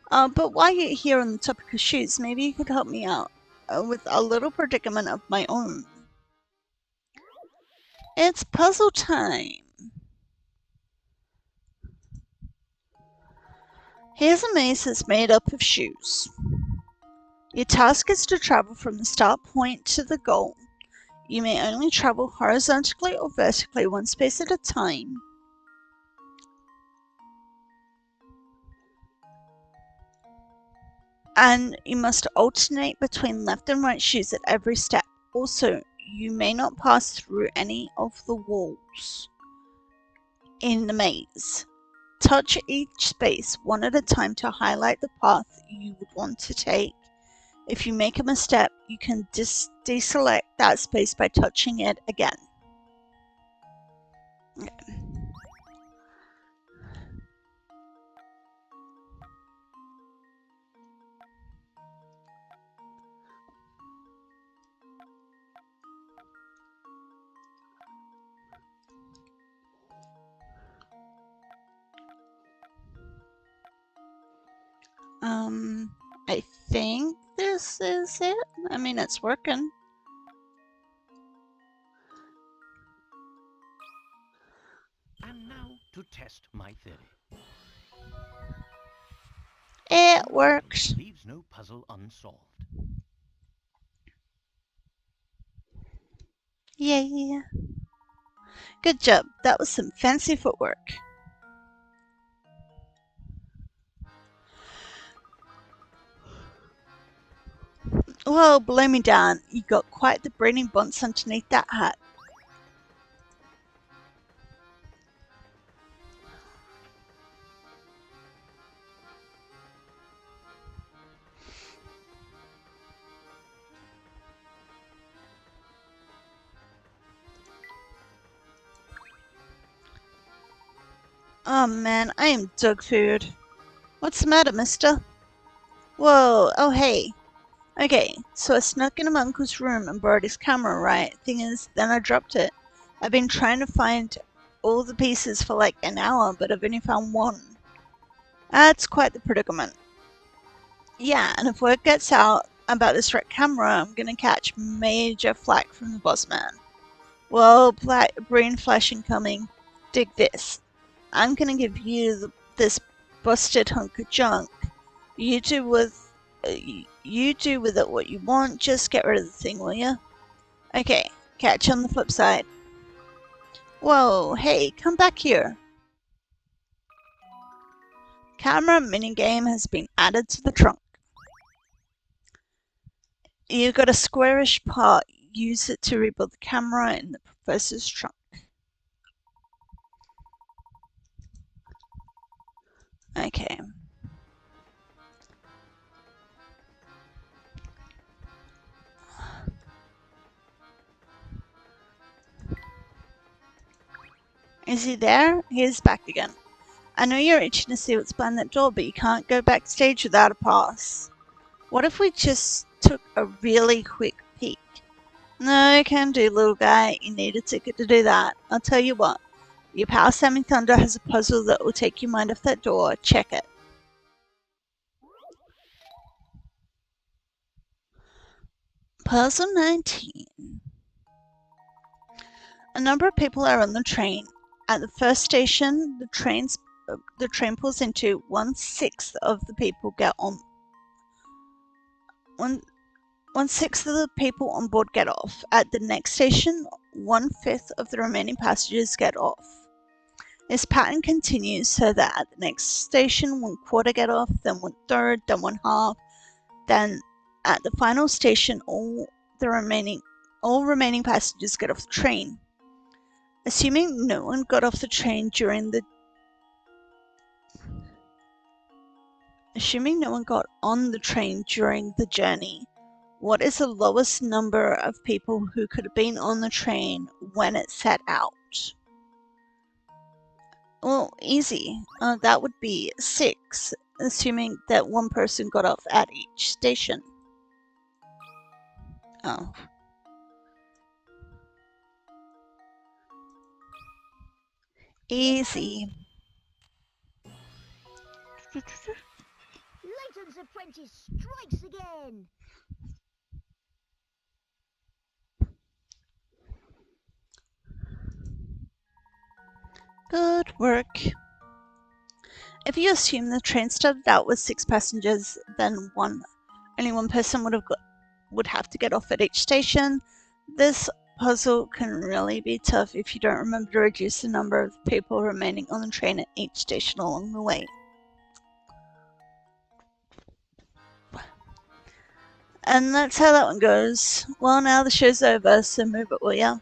but while you're here on the topic of shoes, maybe you could help me out with a little predicament of my own. It's puzzle time. Here's a maze that's made up of shoes. Your task is to travel from the start point to the goal. You may only travel horizontally or vertically, one space at a time. And you must alternate between left and right shoes at every step. Also, you may not pass through any of the walls in the maze. Touch each space one at a time to highlight the path you would want to take. If you make a misstep, you can deselect that space by touching it again. Okay. I think this is it. I mean, it's working. And now to test my theory. It Enough works. leaves no puzzle unsolved. Yeah. Good job. That was some fancy footwork. Well, blow me down. You got quite the brainy bunts underneath that hat. Oh man, I am dog food. What's the matter, mister? Whoa, oh hey. Okay, so I snuck in my uncle's room and borrowed his camera, right? Thing is, then I dropped it. I've been trying to find all the pieces for like an hour, but I've only found one. That's quite the predicament. Yeah, and if word gets out about this wrecked camera, I'm gonna catch major flack from the boss man. Well, brain flash incoming. Dig this. I'm gonna give you this busted hunk of junk. You do with it what you want. Just get rid of the thing, will ya? Okay. Catch you on the flip side. Whoa, hey, come back here. Camera minigame has been added to the trunk. You got a squarish part. Use it to rebuild the camera in the professor's trunk. Okay. Is he there? He's back again. I know you're itching to see what's behind that door, but you can't go backstage without a pass. What if we just took a really quick peek? No, can do, little guy. You need a ticket to do that. I'll tell you what. Your pal Sammy Thunder has a puzzle that will take your mind off that door. Check it. Puzzle 19. A number of people are on the train. At the first station, the train pulls into. 1/6 of the people get on. 1/6 of the people on board get off. At the next station, 1/5 of the remaining passengers get off. This pattern continues so that at the next station, 1/4 get off, then 1/3, then 1/2, then at the final station, all remaining passengers get off the train. Assuming no one got off the train during the Assuming no one got on the train during the journey, what is the lowest number of people who could have been on the train when it set out? Well, easy. That would be 6, assuming that one person got off at each station. Oh. Easy. Layton's apprentice strikes again. Good work. If you assume the train started out with 6 passengers, then only one person would have to get off at each station. This puzzle can really be tough if you don't remember to reduce the number of people remaining on the train at each station along the way. And that's how that one goes. Well, now the show's over, so move it, will ya?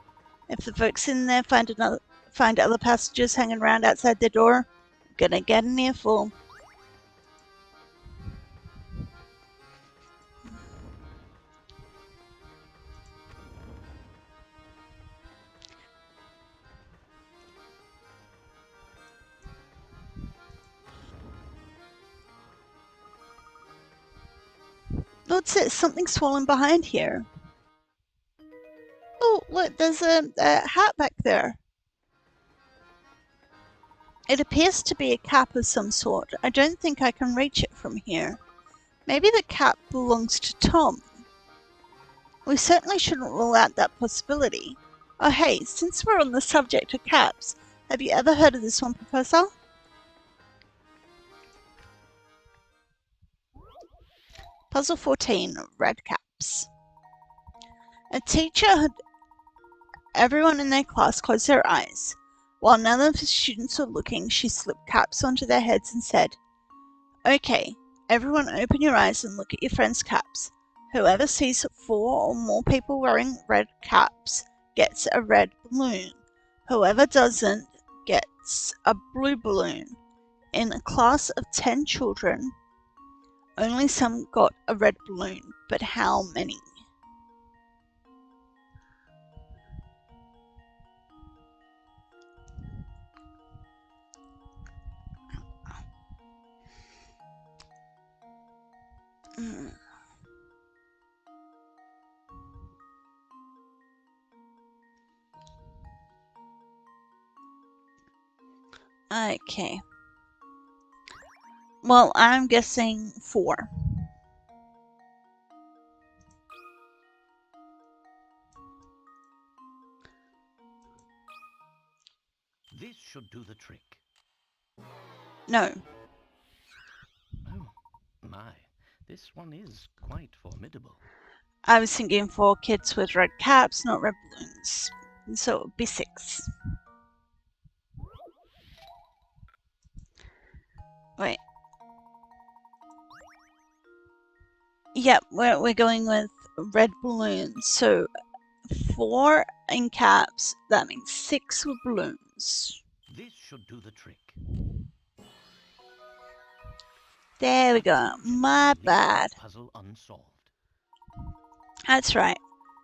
If the folks in there find other passengers hanging around outside their door, gonna get an earful. What's it? Something's fallen behind here. Oh, look, there's a hat back there. It appears to be a cap of some sort. I don't think I can reach it from here. Maybe the cap belongs to Tom. We certainly shouldn't rule out that possibility. Oh hey, since we're on the subject of caps, have you ever heard of this one, Professor? Puzzle 14, Red Caps. A teacher had everyone in their class close their eyes. While none of the students were looking, she slipped caps onto their heads and said, "Okay, everyone open your eyes and look at your friends' caps. Whoever sees 4 or more people wearing red caps gets a red balloon. Whoever doesn't gets a blue balloon. In a class of 10 children, only some got a red balloon, but how many?" Okay. Well, I'm guessing 4. This should do the trick. No. Oh, my. This one is quite formidable. I was thinking 4 kids with red caps, not red balloons. So it would be 6. Wait. Yep, we're going with red balloons. So 4 in caps, that means 6 with balloons. This should do the trick. There we go. My bad. Puzzle unsolved. That's right.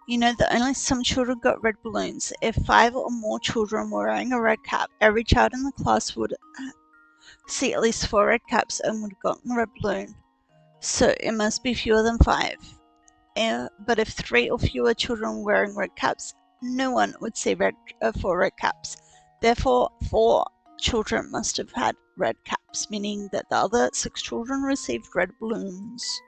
You know that only some children got red balloons. If 5 or more children were wearing a red cap, every child in the class would see at least 4 red caps and would have gotten a red balloon. So it must be fewer than 5. But if 3 or fewer children were wearing red caps, no one would see 4 red caps. Therefore, 4 children must have had red caps, meaning that the other 6 children received red balloons.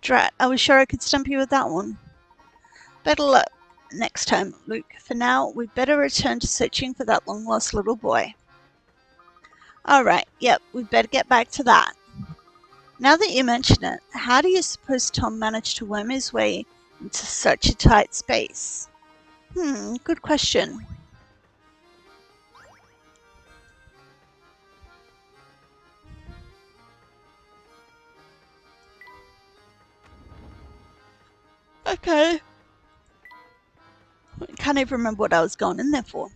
Drat, I was sure I could stump you with that one. Better luck next time, Luke. For now, we'd better return to searching for that long-lost little boy. Alright, yep, we'd better get back to that. Now that you mention it, how do you suppose Tom managed to worm his way into such a tight space? Good question. Okay. I can't even remember what I was going in there for.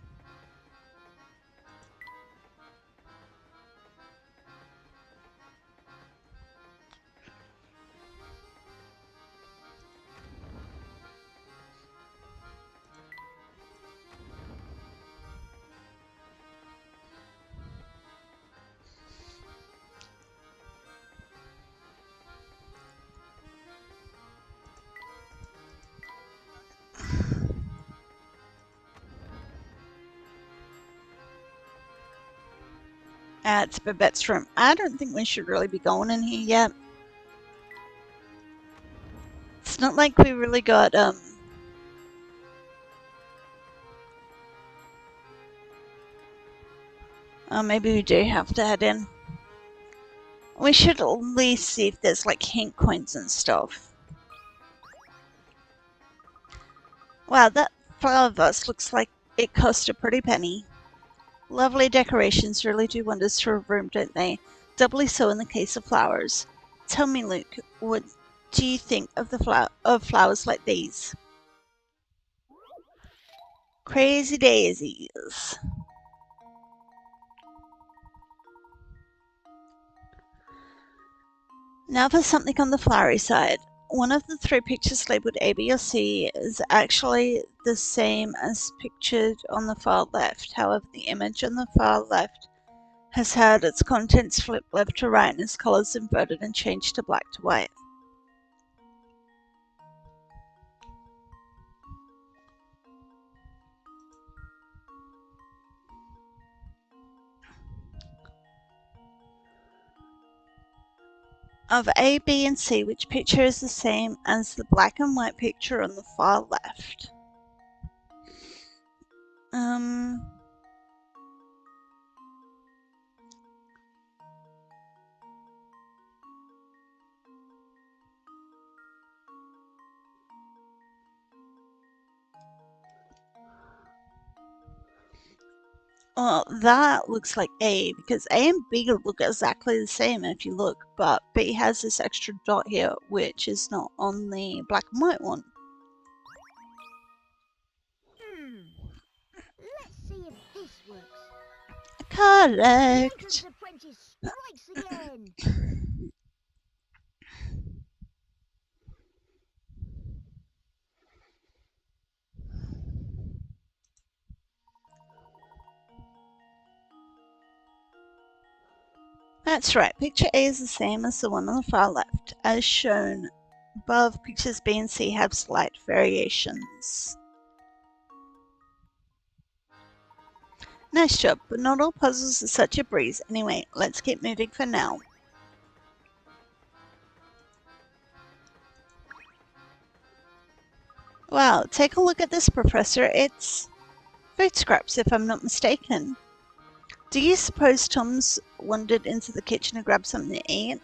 It's Babette's room. I don't think we should really be going in here yet. It's not like we really got, maybe we do have to head in. We should at least see if there's like hint coins and stuff. Wow, that flower vase looks like it cost a pretty penny. Lovely decorations really do wonders to a room, don't they? Doubly so in the case of flowers. Tell me, Luke, what do you think of flowers like these? Crazy daisies. Now for something on the flowery side. One of the 3 pictures labeled AWST is actually the same as pictured on the far left. However, the image on the far left has had its contents flipped left to right and its colours inverted and changed to black to white. Of A, B, and C, which picture is the same as the black and white picture on the far left? Well, that looks like A, because A and B look exactly the same if you look, but B has this extra dot here, which is not on the black and white one. Let's see if this works. Correct! Layton's apprentice strikes again! That's right, picture A is the same as the one on the far left. As shown above, pictures B and C have slight variations. Nice job, but not all puzzles are such a breeze. Anyway, let's keep moving for now. Wow, take a look at this, Professor. It's food scraps, if I'm not mistaken. Do you suppose Tom's wandered into the kitchen to grab something to eat?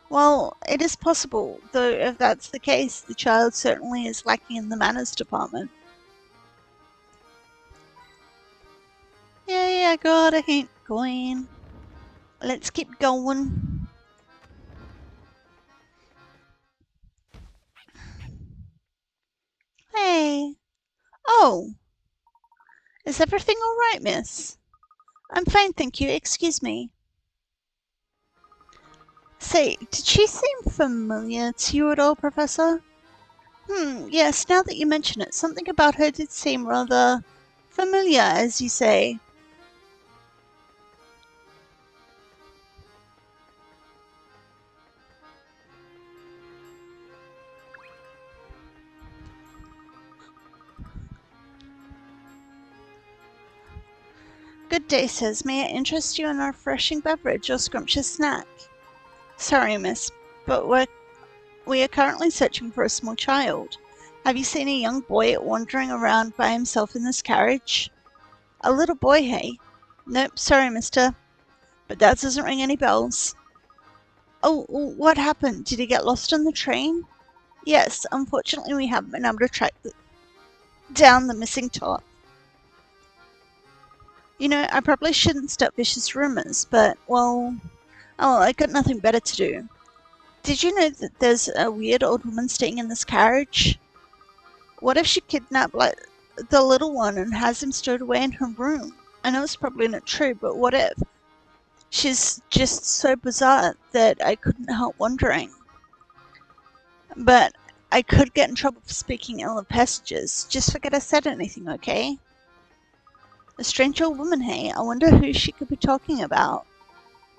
Well, it is possible, though if that's the case, the child certainly is lacking in the manners department. Yay, I got a hint going. Let's keep going. Hey. Oh. Is everything alright, miss? I'm fine, thank you. Excuse me. Say, did she seem familiar to you at all, Professor? Yes, now that you mention it, something about her did seem rather familiar, as you say. Good day, says. May I interest you in a refreshing beverage or scrumptious snack? Sorry, miss, but we are currently searching for a small child. Have you seen a young boy wandering around by himself in this carriage? A little boy, hey? Nope, sorry, mister, but that doesn't ring any bells. Oh, what happened? Did he get lost on the train? Yes, unfortunately we haven't been able to track down the missing tot. You know, I probably shouldn't start vicious rumors, but, well, I got nothing better to do. Did you know that there's a weird old woman staying in this carriage? What if she kidnapped, like, the little one and has him stowed away in her room? I know it's probably not true, but what if? She's just so bizarre that I couldn't help wondering. But I could get in trouble for speaking ill of passages. Just forget I said anything, okay? A strange old woman, hey? I wonder who she could be talking about.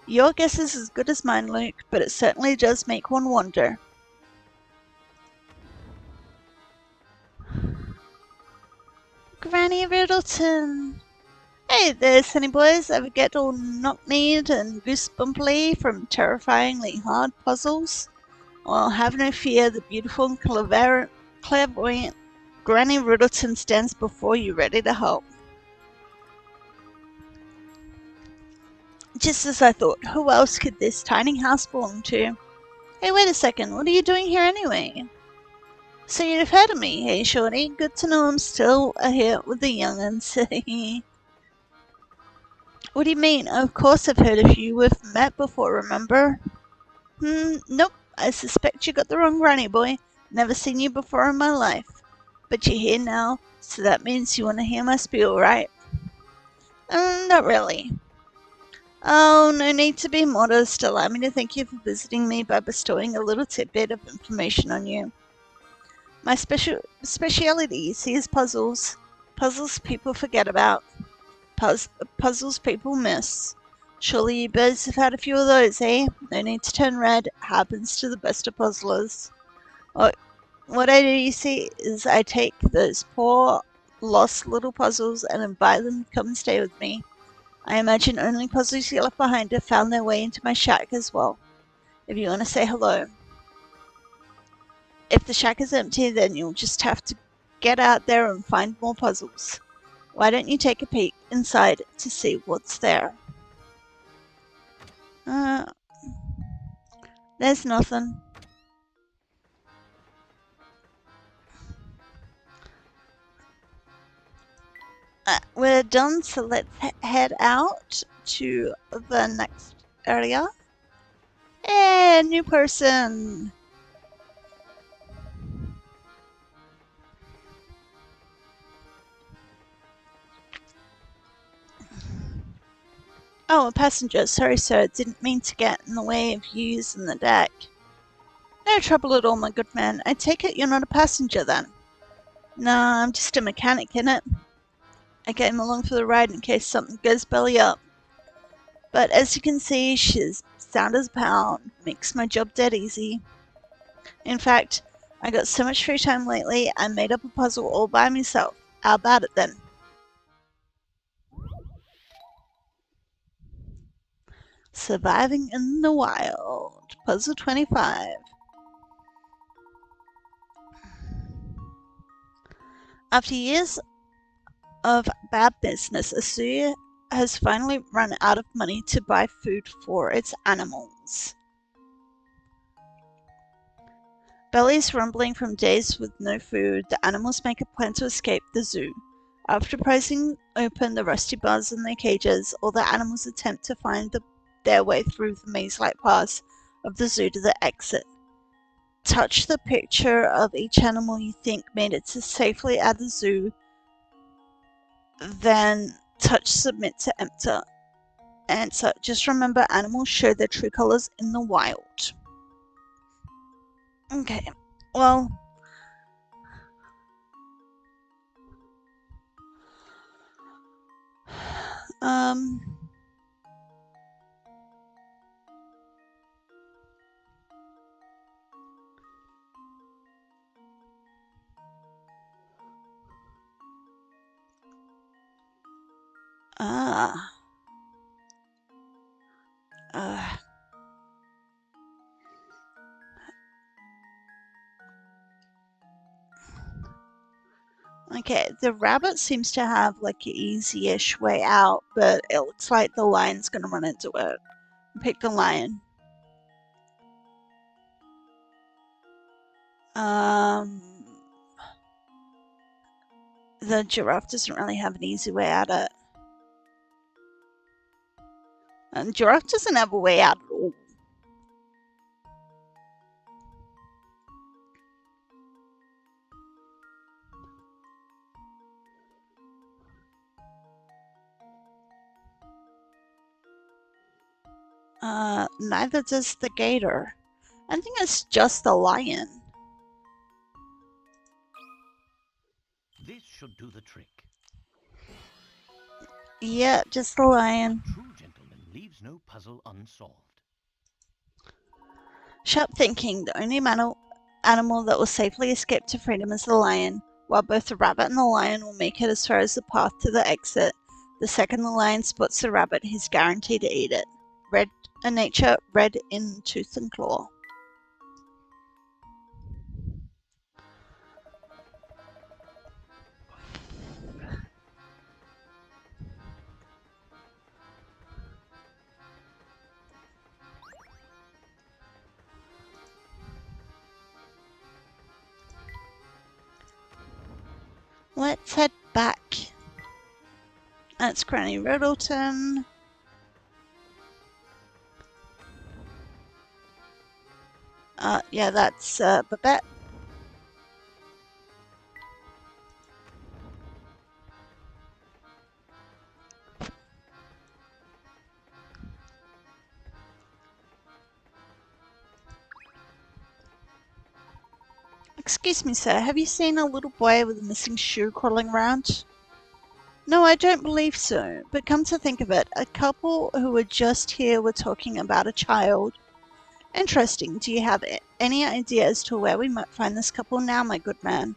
Your guess is as good as mine, Luke, but it certainly does make one wonder. Granny Riddleton! Hey there, Sunny Boys! Ever get all knock-kneed and goosebumply from terrifyingly hard puzzles? Well, have no fear, the beautiful and clairvoyant Granny Riddleton stands before you ready to help. Just as I thought, who else could this tiny house belong to? Hey, wait a second, what are you doing here anyway? So you've heard of me, hey shorty? Good to know I'm still here with the young'uns. What do you mean? Of course I've heard of you. We've met before, remember? Nope. I suspect you got the wrong granny, boy. Never seen you before in my life. But you're here now, so that means you want to hear my spiel, right? Not really. Oh, no need to be modest. Allow me to thank you for visiting me by bestowing a little tidbit of information on you. My speciality, you see, is puzzles. Puzzles people forget about. Puzzles people miss. Surely you birds have had a few of those, eh? No need to turn red. Happens to the best of puzzlers. What I do, you see, is I take those poor, lost little puzzles and invite them to come and stay with me. I imagine only puzzles you left behind have found their way into my shack as well. If you want to say hello. If the shack is empty, then you'll just have to get out there and find more puzzles. Why don't you take a peek inside to see what's there? There's nothing. We're done, so let's head out to the next area. Hey, new person! Oh, a passenger. Sorry, sir. Didn't mean to get in the way of you using the deck. No trouble at all, my good man. I take it you're not a passenger, then? Nah, I'm just a mechanic, innit? I came along for the ride in case something goes belly up. But as you can see, she's sound as a pound. Makes my job dead easy. In fact, I got so much free time lately, I made up a puzzle all by myself. How about it, then? Surviving in the Wild. Puzzle 25. After years of bad business, Asuya has finally run out of money to buy food for its animals. Bellies rumbling from days with no food, the animals make a plan to escape the zoo. After prizing open the rusty bars in their cages, all the animals attempt to find their way through the maze-like paths of the zoo to the exit. Touch the picture of each animal you think made it safely out of the zoo, then touch submit to enter. Answer. Just remember, animals show their true colors in the wild. Okay, well... Okay, the rabbit seems to have like an easy-ish way out, but it looks like the lion's gonna run into it. Pick the lion. The giraffe doesn't really have an easy way out of it. And the giraffe doesn't have a way out at all. Neither does the gator. I think it's just the lion. This should do the trick. Yeah, just the lion. A true gentleman leaves no puzzle unsolved. Sharp thinking. The only animal that will safely escape to freedom is the lion. While both the rabbit and the lion will make it as far as the path to the exit, the second the lion spots the rabbit, he's guaranteed to eat it. Red in nature, red in tooth and claw. Let's head back. That's Granny Riddleton. Yeah, that's Babette. Excuse me, sir, have you seen a little boy with a missing shoe crawling around? No, I don't believe so. But come to think of it, a couple who were just here were talking about a child. Interesting. Do you have any idea as to where we might find this couple now, my good man?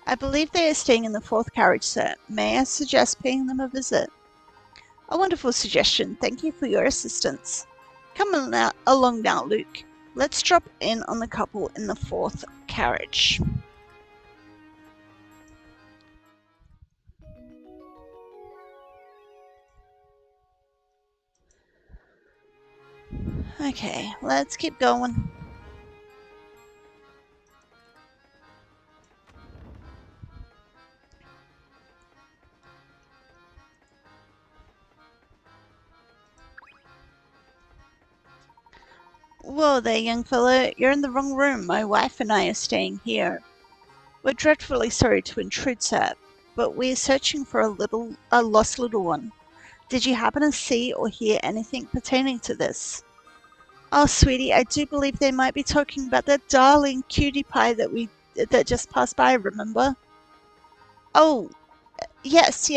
I believe they are staying in the fourth carriage, sir. May I suggest paying them a visit? A wonderful suggestion. Thank you for your assistance. Come along now, Luke. Let's drop in on the couple in the fourth carriage. Okay, let's keep going. Whoa there, young fellow. You're in the wrong room. My wife and I are staying here. We're dreadfully sorry to intrude, sir, but we're searching for a lost little one. Did you happen to see or hear anything pertaining to this? Oh, sweetie, I do believe they might be talking about that darling cutie pie that just passed by, remember? Oh, yes.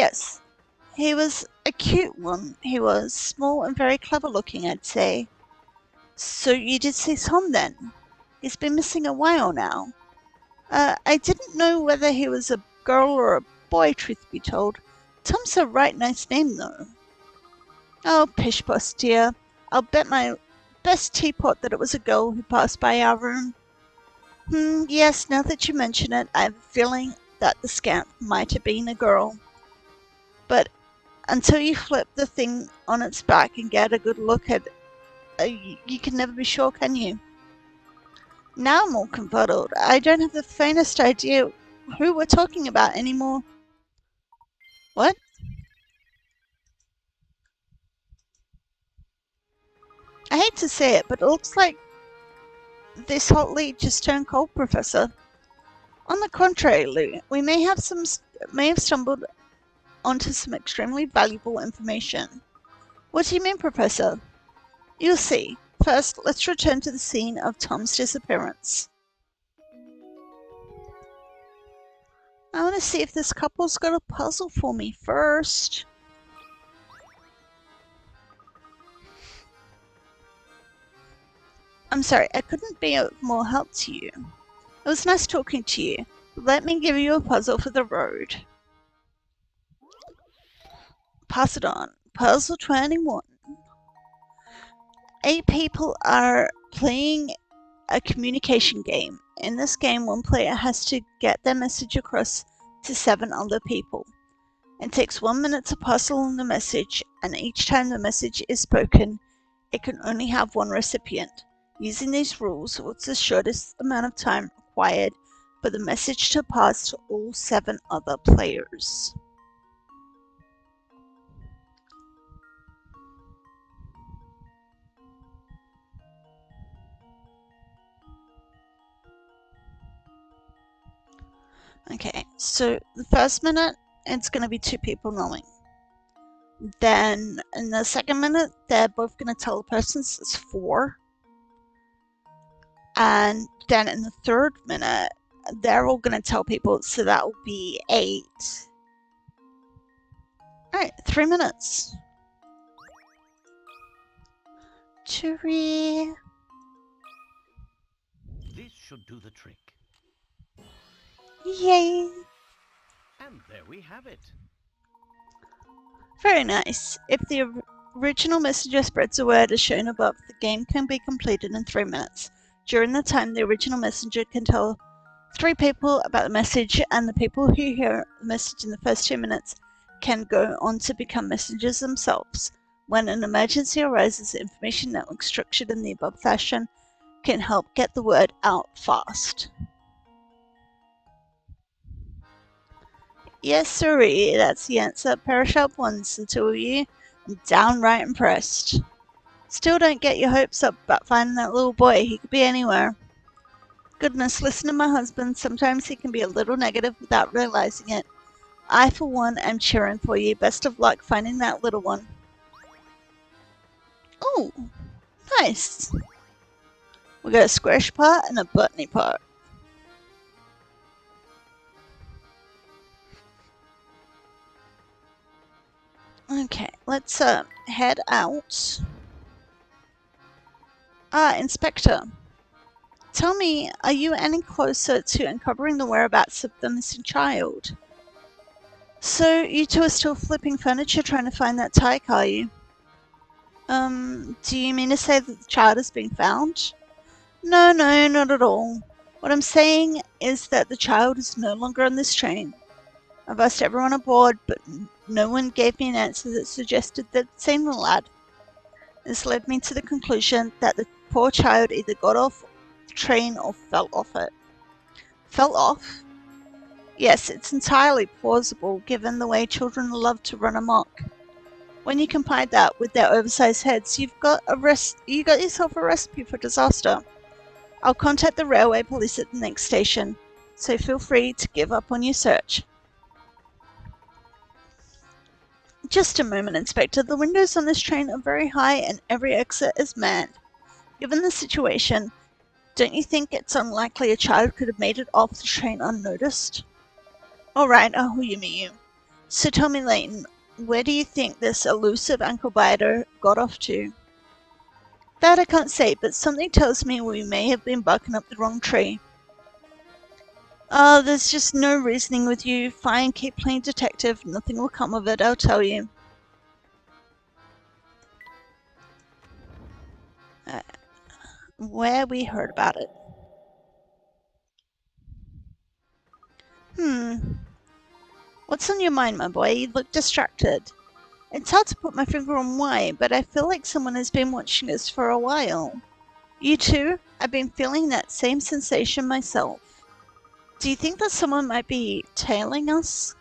He was a cute one. He was small and very clever looking, I'd say. So you did see Tom then? He's been missing a while now. I didn't know whether he was a girl or a boy, truth be told. Tom's a right nice name, though. Oh, pish posh, dear. I'll bet my best teapot that it was a girl who passed by our room. Yes, now that you mention it, I have a feeling that the scamp might have been a girl. But until you flip the thing on its back and get a good look at it, you can never be sure, can you? Now I'm all confuddled. I don't have the faintest idea who we're talking about anymore. What? I hate to say it, but it looks like this hot lead just turned cold, Professor. On the contrary, Lou, we may have stumbled onto some extremely valuable information. What do you mean, Professor? You'll see. First, let's return to the scene of Tom's disappearance. I want to see if this couple's got a puzzle for me first. I'm sorry, I couldn't be of more help to you. It was nice talking to you. Let me give you a puzzle for the road. Pass it on. Puzzle 21. 8 people are playing a communication game. In this game, one player has to get their message across to 7 other people. It takes 1 minute to pass along the message, and each time the message is spoken, it can only have one recipient. Using these rules, what's the shortest amount of time required for the message to pass to all 7 other players? Okay, so the first minute, it's going to be 2 people knowing. Then in the second minute, they're both going to tell the person, so it's 4. And then in the third minute, they're all going to tell people, so that will be 8. Alright, 3 minutes. 3. This should do the trick. Yay! And there we have it. Very nice. If the original messenger spreads the word as shown above, the game can be completed in 3 minutes. During the time, the original messenger can tell 3 people about the message, and the people who hear the message in the first 2 minutes can go on to become messengers themselves. When an emergency arises, the information network structured in the above fashion can help get the word out fast. Yes, sirree, that's the answer. Pair of sharp ones, the 2 of you. I'm downright impressed. Still don't get your hopes up about finding that little boy. He could be anywhere. Goodness, listen to my husband. Sometimes he can be a little negative without realizing it. I, for one, am cheering for you. Best of luck finding that little one. Ooh, nice. We got a squish part and a buttony part. let's head out. Inspector, tell me, are you any closer to uncovering the whereabouts of the missing child? So, you two are still flipping furniture trying to find that tyke, are you? Do you mean to say that the child has been found? No, not at all. What I'm saying is that the child is no longer on this train. I've asked everyone aboard, but no one gave me an answer that suggested they'd seen the lad. This led me to the conclusion that the poor child either got off the train or fell off it. Fell off? Yes, it's entirely plausible given the way children love to run amok. When you combine that with their oversized heads, you got yourself a recipe for disaster. I'll contact the railway police at the next station, so feel free to give up on your search. Just a moment, Inspector. The windows on this train are very high and every exit is manned. Given the situation, don't you think it's unlikely a child could have made it off the train unnoticed? Alright, I'll humor you. So tell me, Layton, where do you think this elusive ankle biter got off to? That I can't say, but something tells me we may have been barking up the wrong tree. There's just no reasoning with you. Fine, keep playing detective. Nothing will come of it, I'll tell you. Where we heard about it. What's on your mind, my boy? You look distracted. It's hard to put my finger on why, but I feel like someone has been watching us for a while. You too? I've been feeling that same sensation myself. Do you think that someone might be tailing us?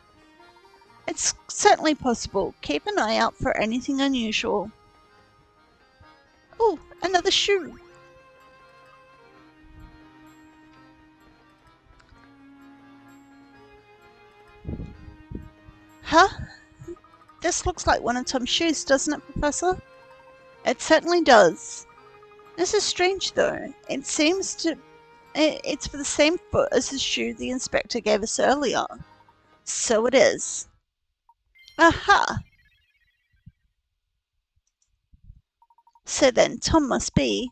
It's certainly possible. Keep an eye out for anything unusual. Oh, another shoe. Huh? This looks like one of Tom's shoes, doesn't it, Professor? It certainly does. This is strange, though. It seems to... It's for the same foot as the shoe the inspector gave us earlier. So it is. Aha! So then, Tom must be...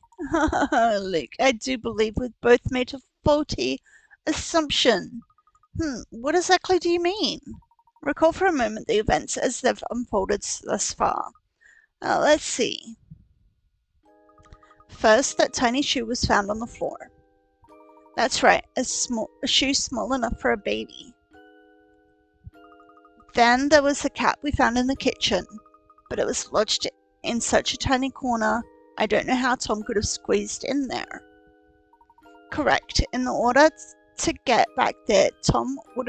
Luke, I do believe we've both made a faulty assumption. What exactly do you mean? Recall for a moment the events as they've unfolded thus far. Let's see. First, that tiny shoe was found on the floor. That's right, a shoe small enough for a baby. Then there was the cat we found in the kitchen, but it was lodged in such a tiny corner, I don't know how Tom could have squeezed in there. Correct. In order to get back there, Tom would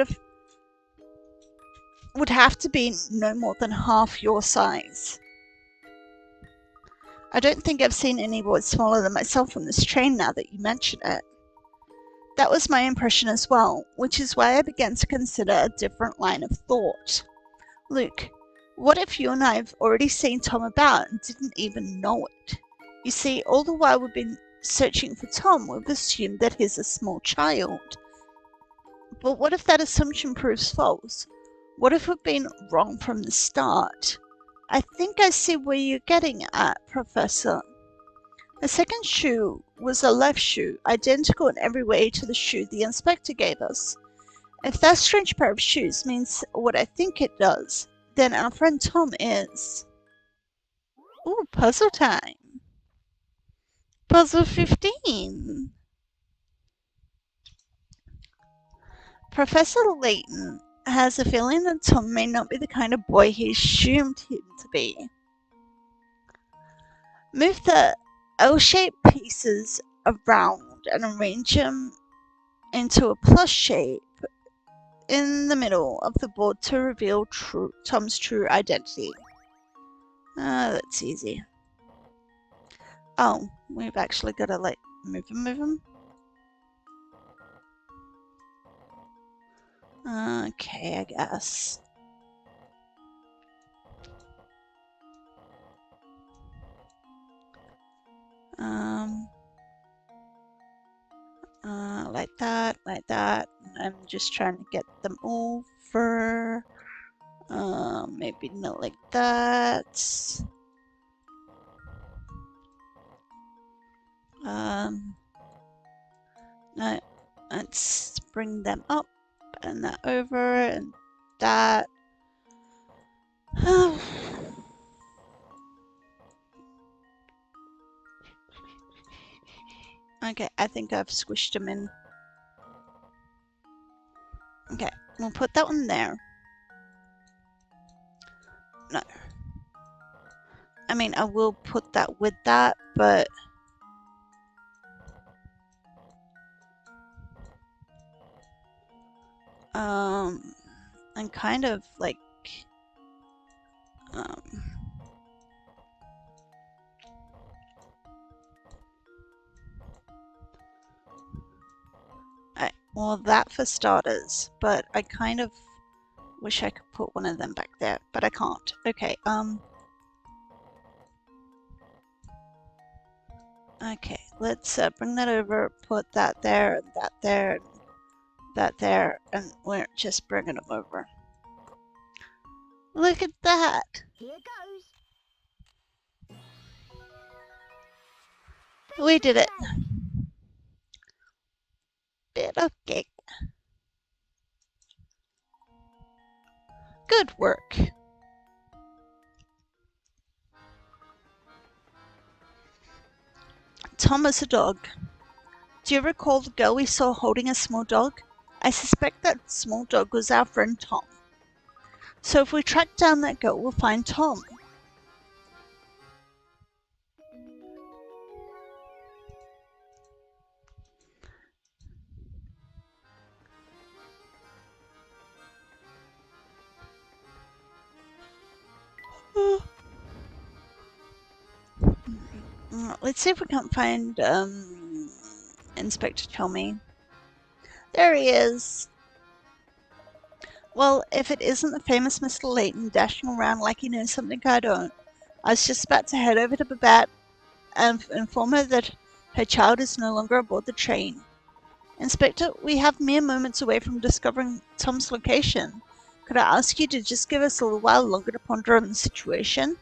have to be no more than half your size. I don't think I've seen any boys smaller than myself on this train now that you mention it. That was my impression as well, which is why I began to consider a different line of thought. Luke, what if you and I have already seen Tom about and didn't even know it? You see, all the while we've been searching for Tom, we've assumed that he's a small child. But what if that assumption proves false? What if we've been wrong from the start? I think I see where you're getting at, Professor. The second shoe was a left shoe, identical in every way to the shoe the inspector gave us. If that strange pair of shoes means what I think it does, then our friend Tom is... Ooh, puzzle time. Puzzle 15. Professor Layton has a feeling that Tom may not be the kind of boy he assumed him to be. Move the L-shaped pieces around and arrange them into a plus shape in the middle of the board to reveal Tom's true identity. That's easy. Oh, we've actually got to move him. Okay, I guess. Like that. I'm just trying to get them over. Maybe not like that. No, let's bring them up and that over and that. Okay, I think I've squished them in. Okay, we'll put that one there. No. I mean, I will put that with that, but... I'm kind of like... well, that for starters, but I kind of wish I could put one of them back there, but I can't. Okay, okay, let's bring that over, put that there, and that there, and that there, and we're just bringing them over. Look at that! Here goes. We did it! Cake. Bit of cake. Good work. Tom is a dog. Do you recall the girl we saw holding a small dog? I suspect that small dog was our friend Tom. So if we track down that girl, we'll find Tom. Let's see if we can't find Inspector Tommy. There he is. Well, if it isn't the famous Mr. Layton dashing around like he knows something I don't. I was just about to head over to Babette and inform her that her child is no longer aboard the train. Inspector, we have mere moments away from discovering Tom's location. Could I ask you to just give us a little while longer to ponder on the situation?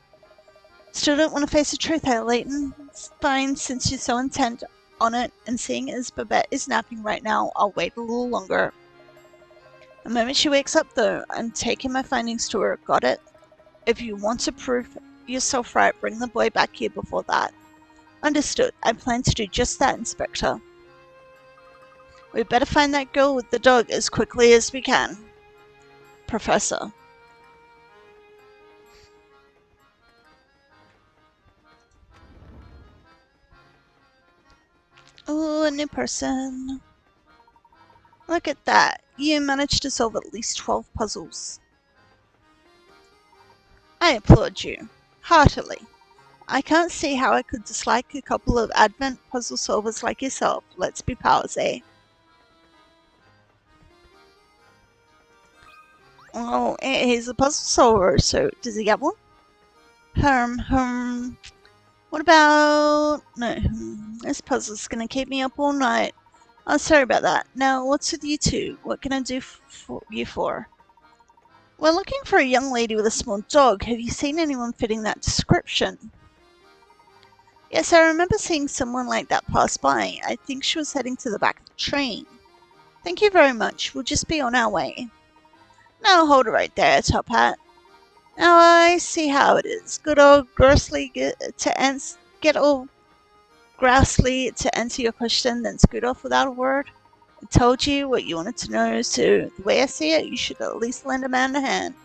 Still don't want to face the truth, hey Layton? It's fine, since you're so intent on it, and seeing as Babette is napping right now, I'll wait a little longer. The moment she wakes up, though, I'm taking my findings to her. Got it? If you want to prove yourself right, bring the boy back here before that. Understood. I plan to do just that, Inspector. We better find that girl with the dog as quickly as we can. Professor. Oh, a new person. Look at that. You managed to solve at least 12 puzzles. I applaud you. Heartily. I can't see how I could dislike a couple of advent puzzle solvers like yourself. Let's be pals, eh? Oh, he's a puzzle solver, so does he get one? What about... No, this puzzle's gonna keep me up all night. Oh, sorry about that. Now, what's with you two? What can I do for you for? We're looking for a young lady with a small dog. Have you seen anyone fitting that description? Yes, I remember seeing someone like that pass by. I think she was heading to the back of the train. Thank you very much. We'll just be on our way. Now hold it right there, Top Hat. Now I see how it is. Good old grossly get all grousely to answer your question, then scoot off without a word. I told you what you wanted to know, so the way I see it, you should at least lend a man a hand.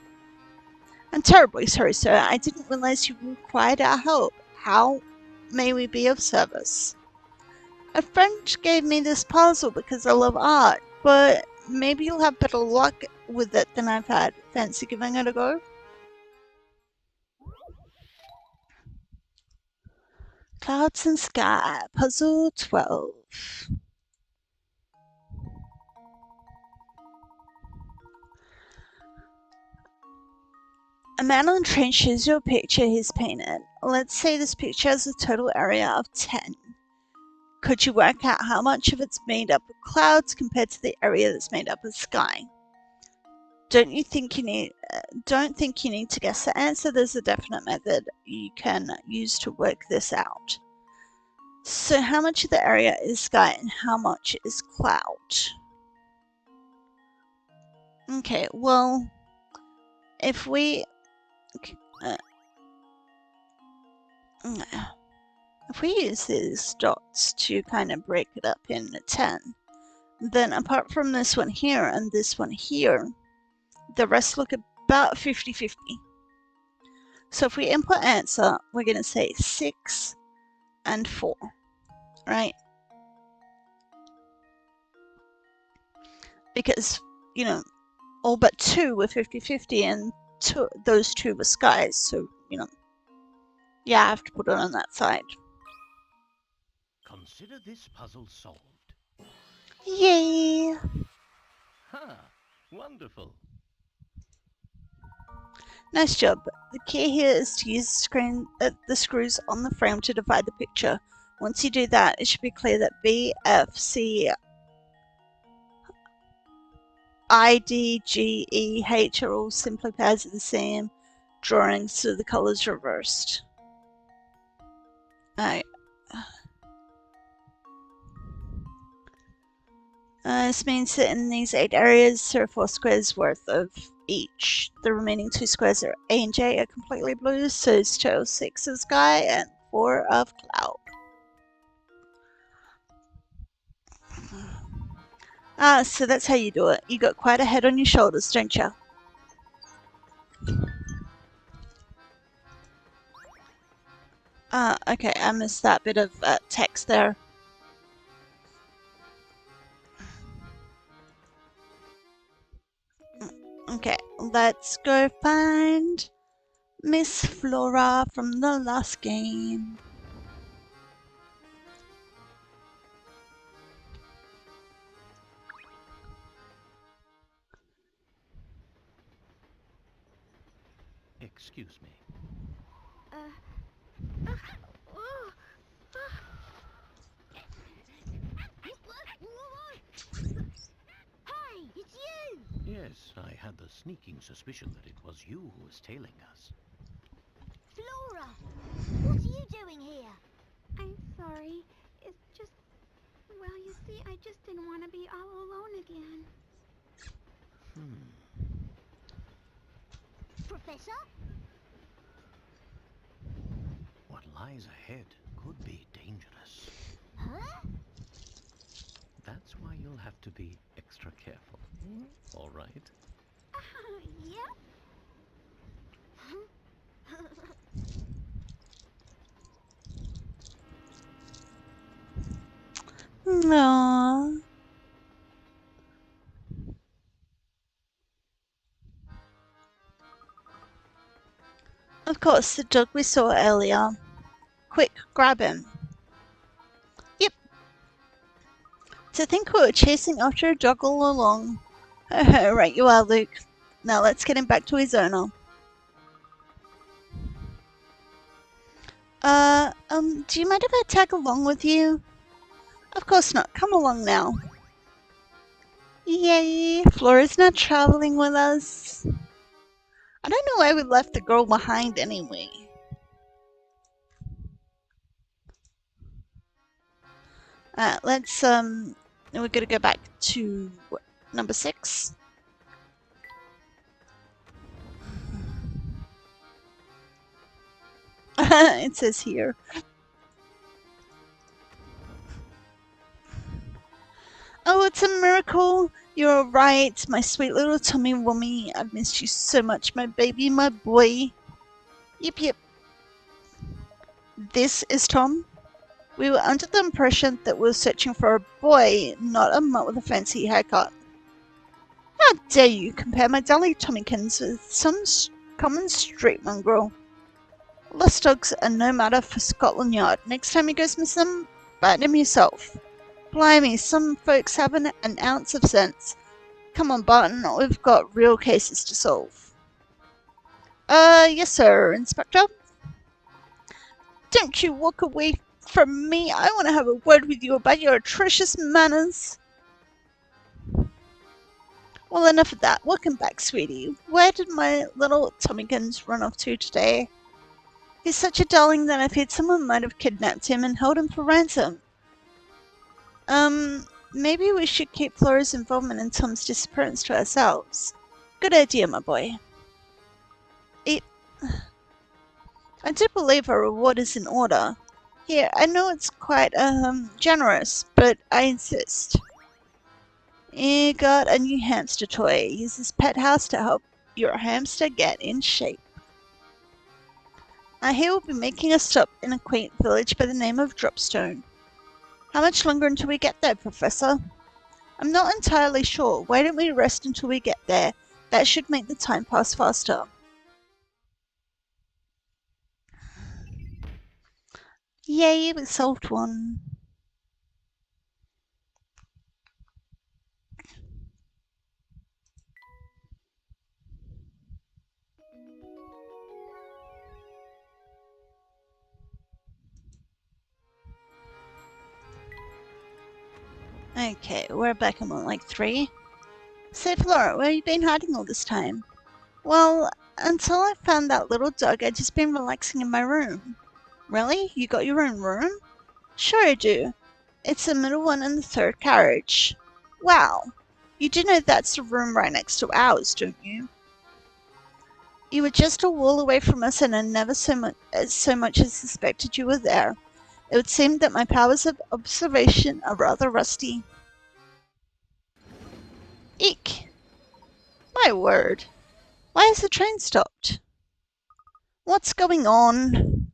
I'm terribly sorry, sir. I didn't realize you required our help. How may we be of service? A friend gave me this puzzle because I love art, but maybe you'll have better luck with it than I've had. Fancy giving it a go? Clouds and Sky, Puzzle 12. A man on the train shows you a picture he's painted. Let's say this picture has a total area of 10. Could you work out how much of it's made up of clouds compared to the area that's made up of sky? don't think you need to guess the answer. There's a definite method you can use to work this out. So how much of the area is sky and how much is cloud? Okay, well, if we use these dots to kind of break it up into 10, then apart from this one here and this one here, the rest look about 50-50. So if we input answer, we're going to say 6 and 4, right? Because, you know, all but 2 were 50-50 and those 2 were skies, so, you know, yeah, I have to put it on that side. Consider this puzzle solved. Yay! Ha! Wonderful. Nice job. The key here is to use the screws on the frame to divide the picture. Once you do that, it should be clear that B, F, C, I, D, G, E, H are all simply pairs of the same drawing, so the colors reversed. Alright. This means that in these 8 areas, there are 4 squares worth of each. The remaining 2 squares are A and J are completely blue, so it's total 6 of sky and 4 of cloud. So that's how you do it. You got quite a head on your shoulders, don't you? Okay, I missed that bit of text there. Okay, let's go find Miss Flora from the last game. Excuse me. Hey, it's you! Yes, I had the sneaking suspicion that it was you who was tailing us. Flora! What are you doing here? I'm sorry. It's just... Well, you see, I just didn't want to be all alone again. Professor? What lies ahead could be dangerous. Huh? That's why you'll have to be extra careful. All right? Yep. Aww. Of course, the dog we saw earlier. Quick, grab him. Yep. To think we were chasing after a dog all along. Right you are, Luke. Now let's get him back to his owner. Do you mind if I tag along with you? Of course not. Come along now. Yay! Flora's not traveling with us. I don't know why we left the girl behind anyway. Let's, we're gonna go back to number 6. It says here. Oh, it's a miracle. You're right, my sweet little tummy wummy. I've missed you so much, my baby, my boy. Yep, yep. This is Tom. We were under the impression that we were searching for a boy, not a mutt with a fancy haircut. How dare you compare my darling Tommykins with some common street mongrel? Lost dogs are no matter for Scotland Yard. Next time he goes missing, bite him yourself. Blimey, some folks haven't an ounce of sense. Come on, Barton, we've got real cases to solve. Yes sir, Inspector. Don't you walk away from me. I want to have a word with you about your atrocious manners. Well, enough of that. Welcome back, sweetie. Where did my little Tommykins run off to today? He's such a darling that I feared someone might have kidnapped him and held him for ransom. Maybe we should keep Flora's involvement in Tom's disappearance to ourselves. Good idea, my boy. I do believe our reward is in order. Here, I know it's quite, generous, but I insist. You got a new hamster toy. Use this pet house to help your hamster get in shape. I hear we'll be making a stop in a quaint village by the name of Dropstone. How much longer until we get there, Professor? I'm not entirely sure. Why don't we rest until we get there? That should make the time pass faster. Yay, we solved one. Okay, we're back in like 3. Say, Flora, where have you been hiding all this time? Well, until I found that little dog, I'd just been relaxing in my room. Really? You got your own room? Sure I do. It's the middle one in the 3rd carriage. Wow. You do know that's the room right next to ours, don't you? You were just a wall away from us and I never so much as suspected you were there. It would seem that my powers of observation are rather rusty. Eek! My word. Why has the train stopped? What's going on?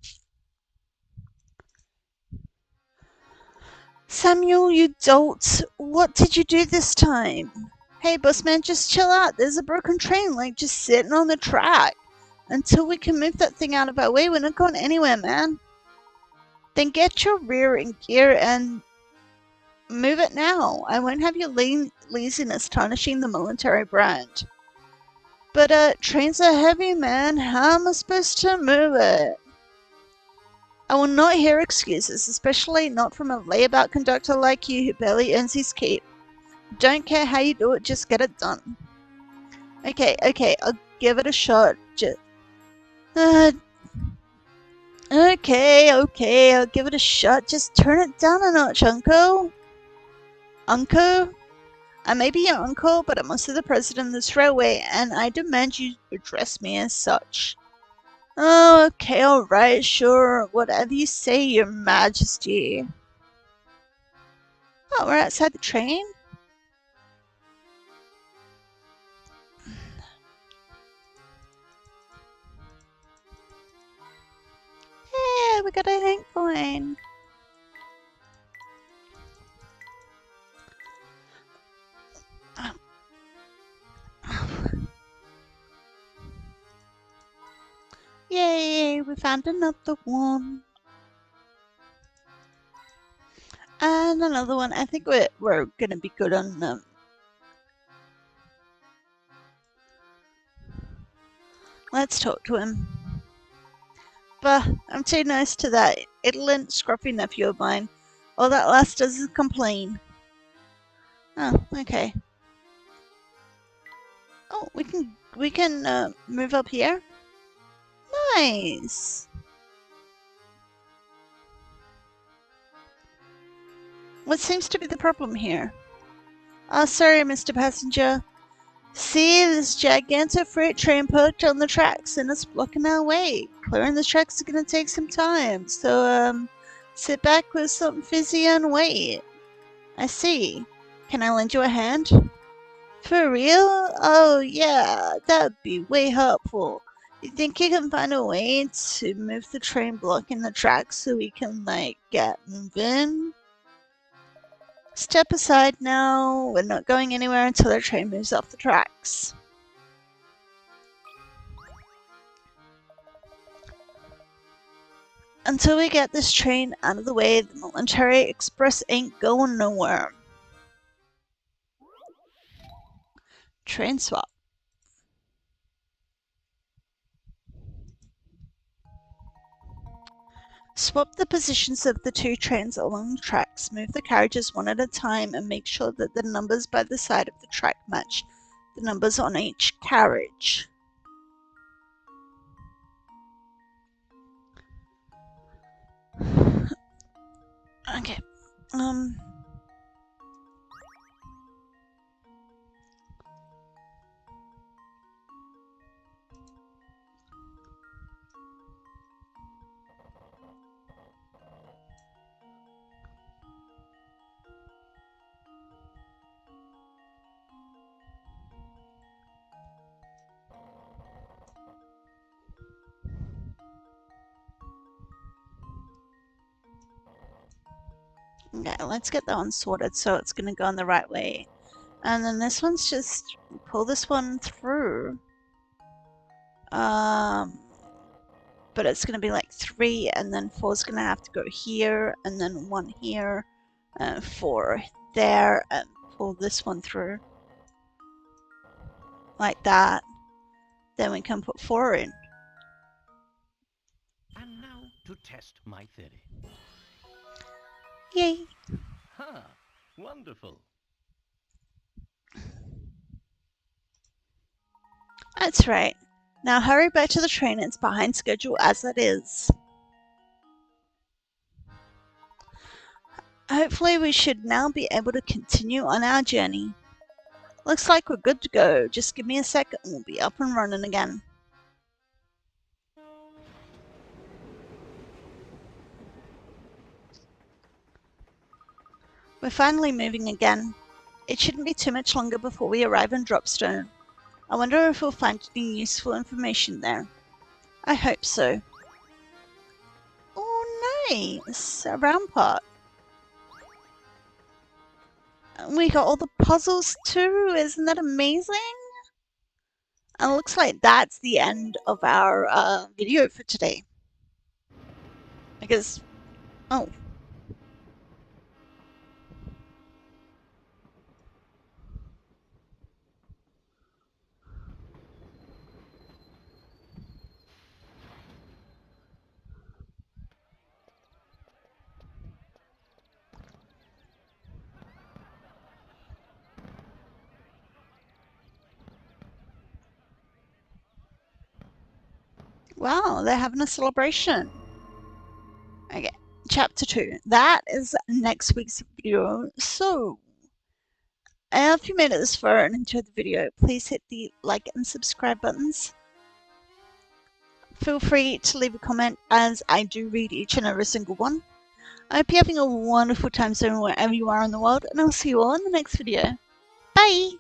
Samuel, you dolt. What did you do this time? Hey, busman, just chill out. There's a broken train, like, just sitting on the track. Until we can move that thing out of our way, we're not going anywhere, man. Then get your rear in gear and move it now. I won't have your laziness tarnishing the military brand. But, trains are heavy, man. How am I supposed to move it? I will not hear excuses, especially not from a layabout conductor like you who barely earns his keep. Don't care how you do it, just get it done. Okay, I'll give it a shot. Okay, I'll give it a shot. Just turn it down a notch, Uncle. Uncle? I may be your uncle, but I'm also the president of this railway, and I demand you address me as such. Oh, okay, alright, sure. Whatever you say, your majesty. Oh, we're outside the train? Yeah, we got a hang point. Yay, we found another one. And another one. I think we're gonna be good on them. Let's talk to him. Bah, I'm too nice to that indolent, scruffy nephew of mine. All that last does is complain. Oh, okay. Oh, we can move up here. Nice. What seems to be the problem here? Oh, sorry, Mr. Passenger. See, this gigantic freight train parked on the tracks and it's blocking our way. Clearing the tracks is gonna take some time, so, sit back with something fizzy and wait. I see. Can I lend you a hand? For real? Oh, yeah, that'd be way helpful. You think you can find a way to move the train blocking the tracks so we can, like, get moving? Step aside now. We're not going anywhere until the train moves off the tracks. Until we get this train out of the way, the military express ain't going nowhere. Train swap. Swap the positions of the 2 trains along the tracks, move the carriages one at a time, and make sure that the numbers by the side of the track match the numbers on each carriage. Okay. Okay, let's get that one sorted so it's going to go in the right way. And then this one's just pull this one through. But it's going to be like 3, and then 4's going to have to go here, and then 1 here, and 4 there, and pull this one through. Like that. Then we can put 4 in. And now to test my theory. Yay! Ha! Wonderful. That's right. Now hurry back to the train, it's behind schedule as it is. Hopefully we should now be able to continue on our journey. Looks like we're good to go. Just give me a sec and we'll be up and running again. We're finally moving again. It shouldn't be too much longer before we arrive in Dropstone. I wonder if we'll find any useful information there. I hope so. Oh, nice! A round pot. We got all the puzzles too. Isn't that amazing? And it looks like that's the end of our video for today. Because, oh. Wow, they're having a celebration. Okay, chapter 2. That is next week's video. So, if you made it this far and enjoyed the video, please hit the like and subscribe buttons. Feel free to leave a comment, as I do read each and every single one. I hope you're having a wonderful time zone wherever you are in the world, and I'll see you all in the next video. Bye!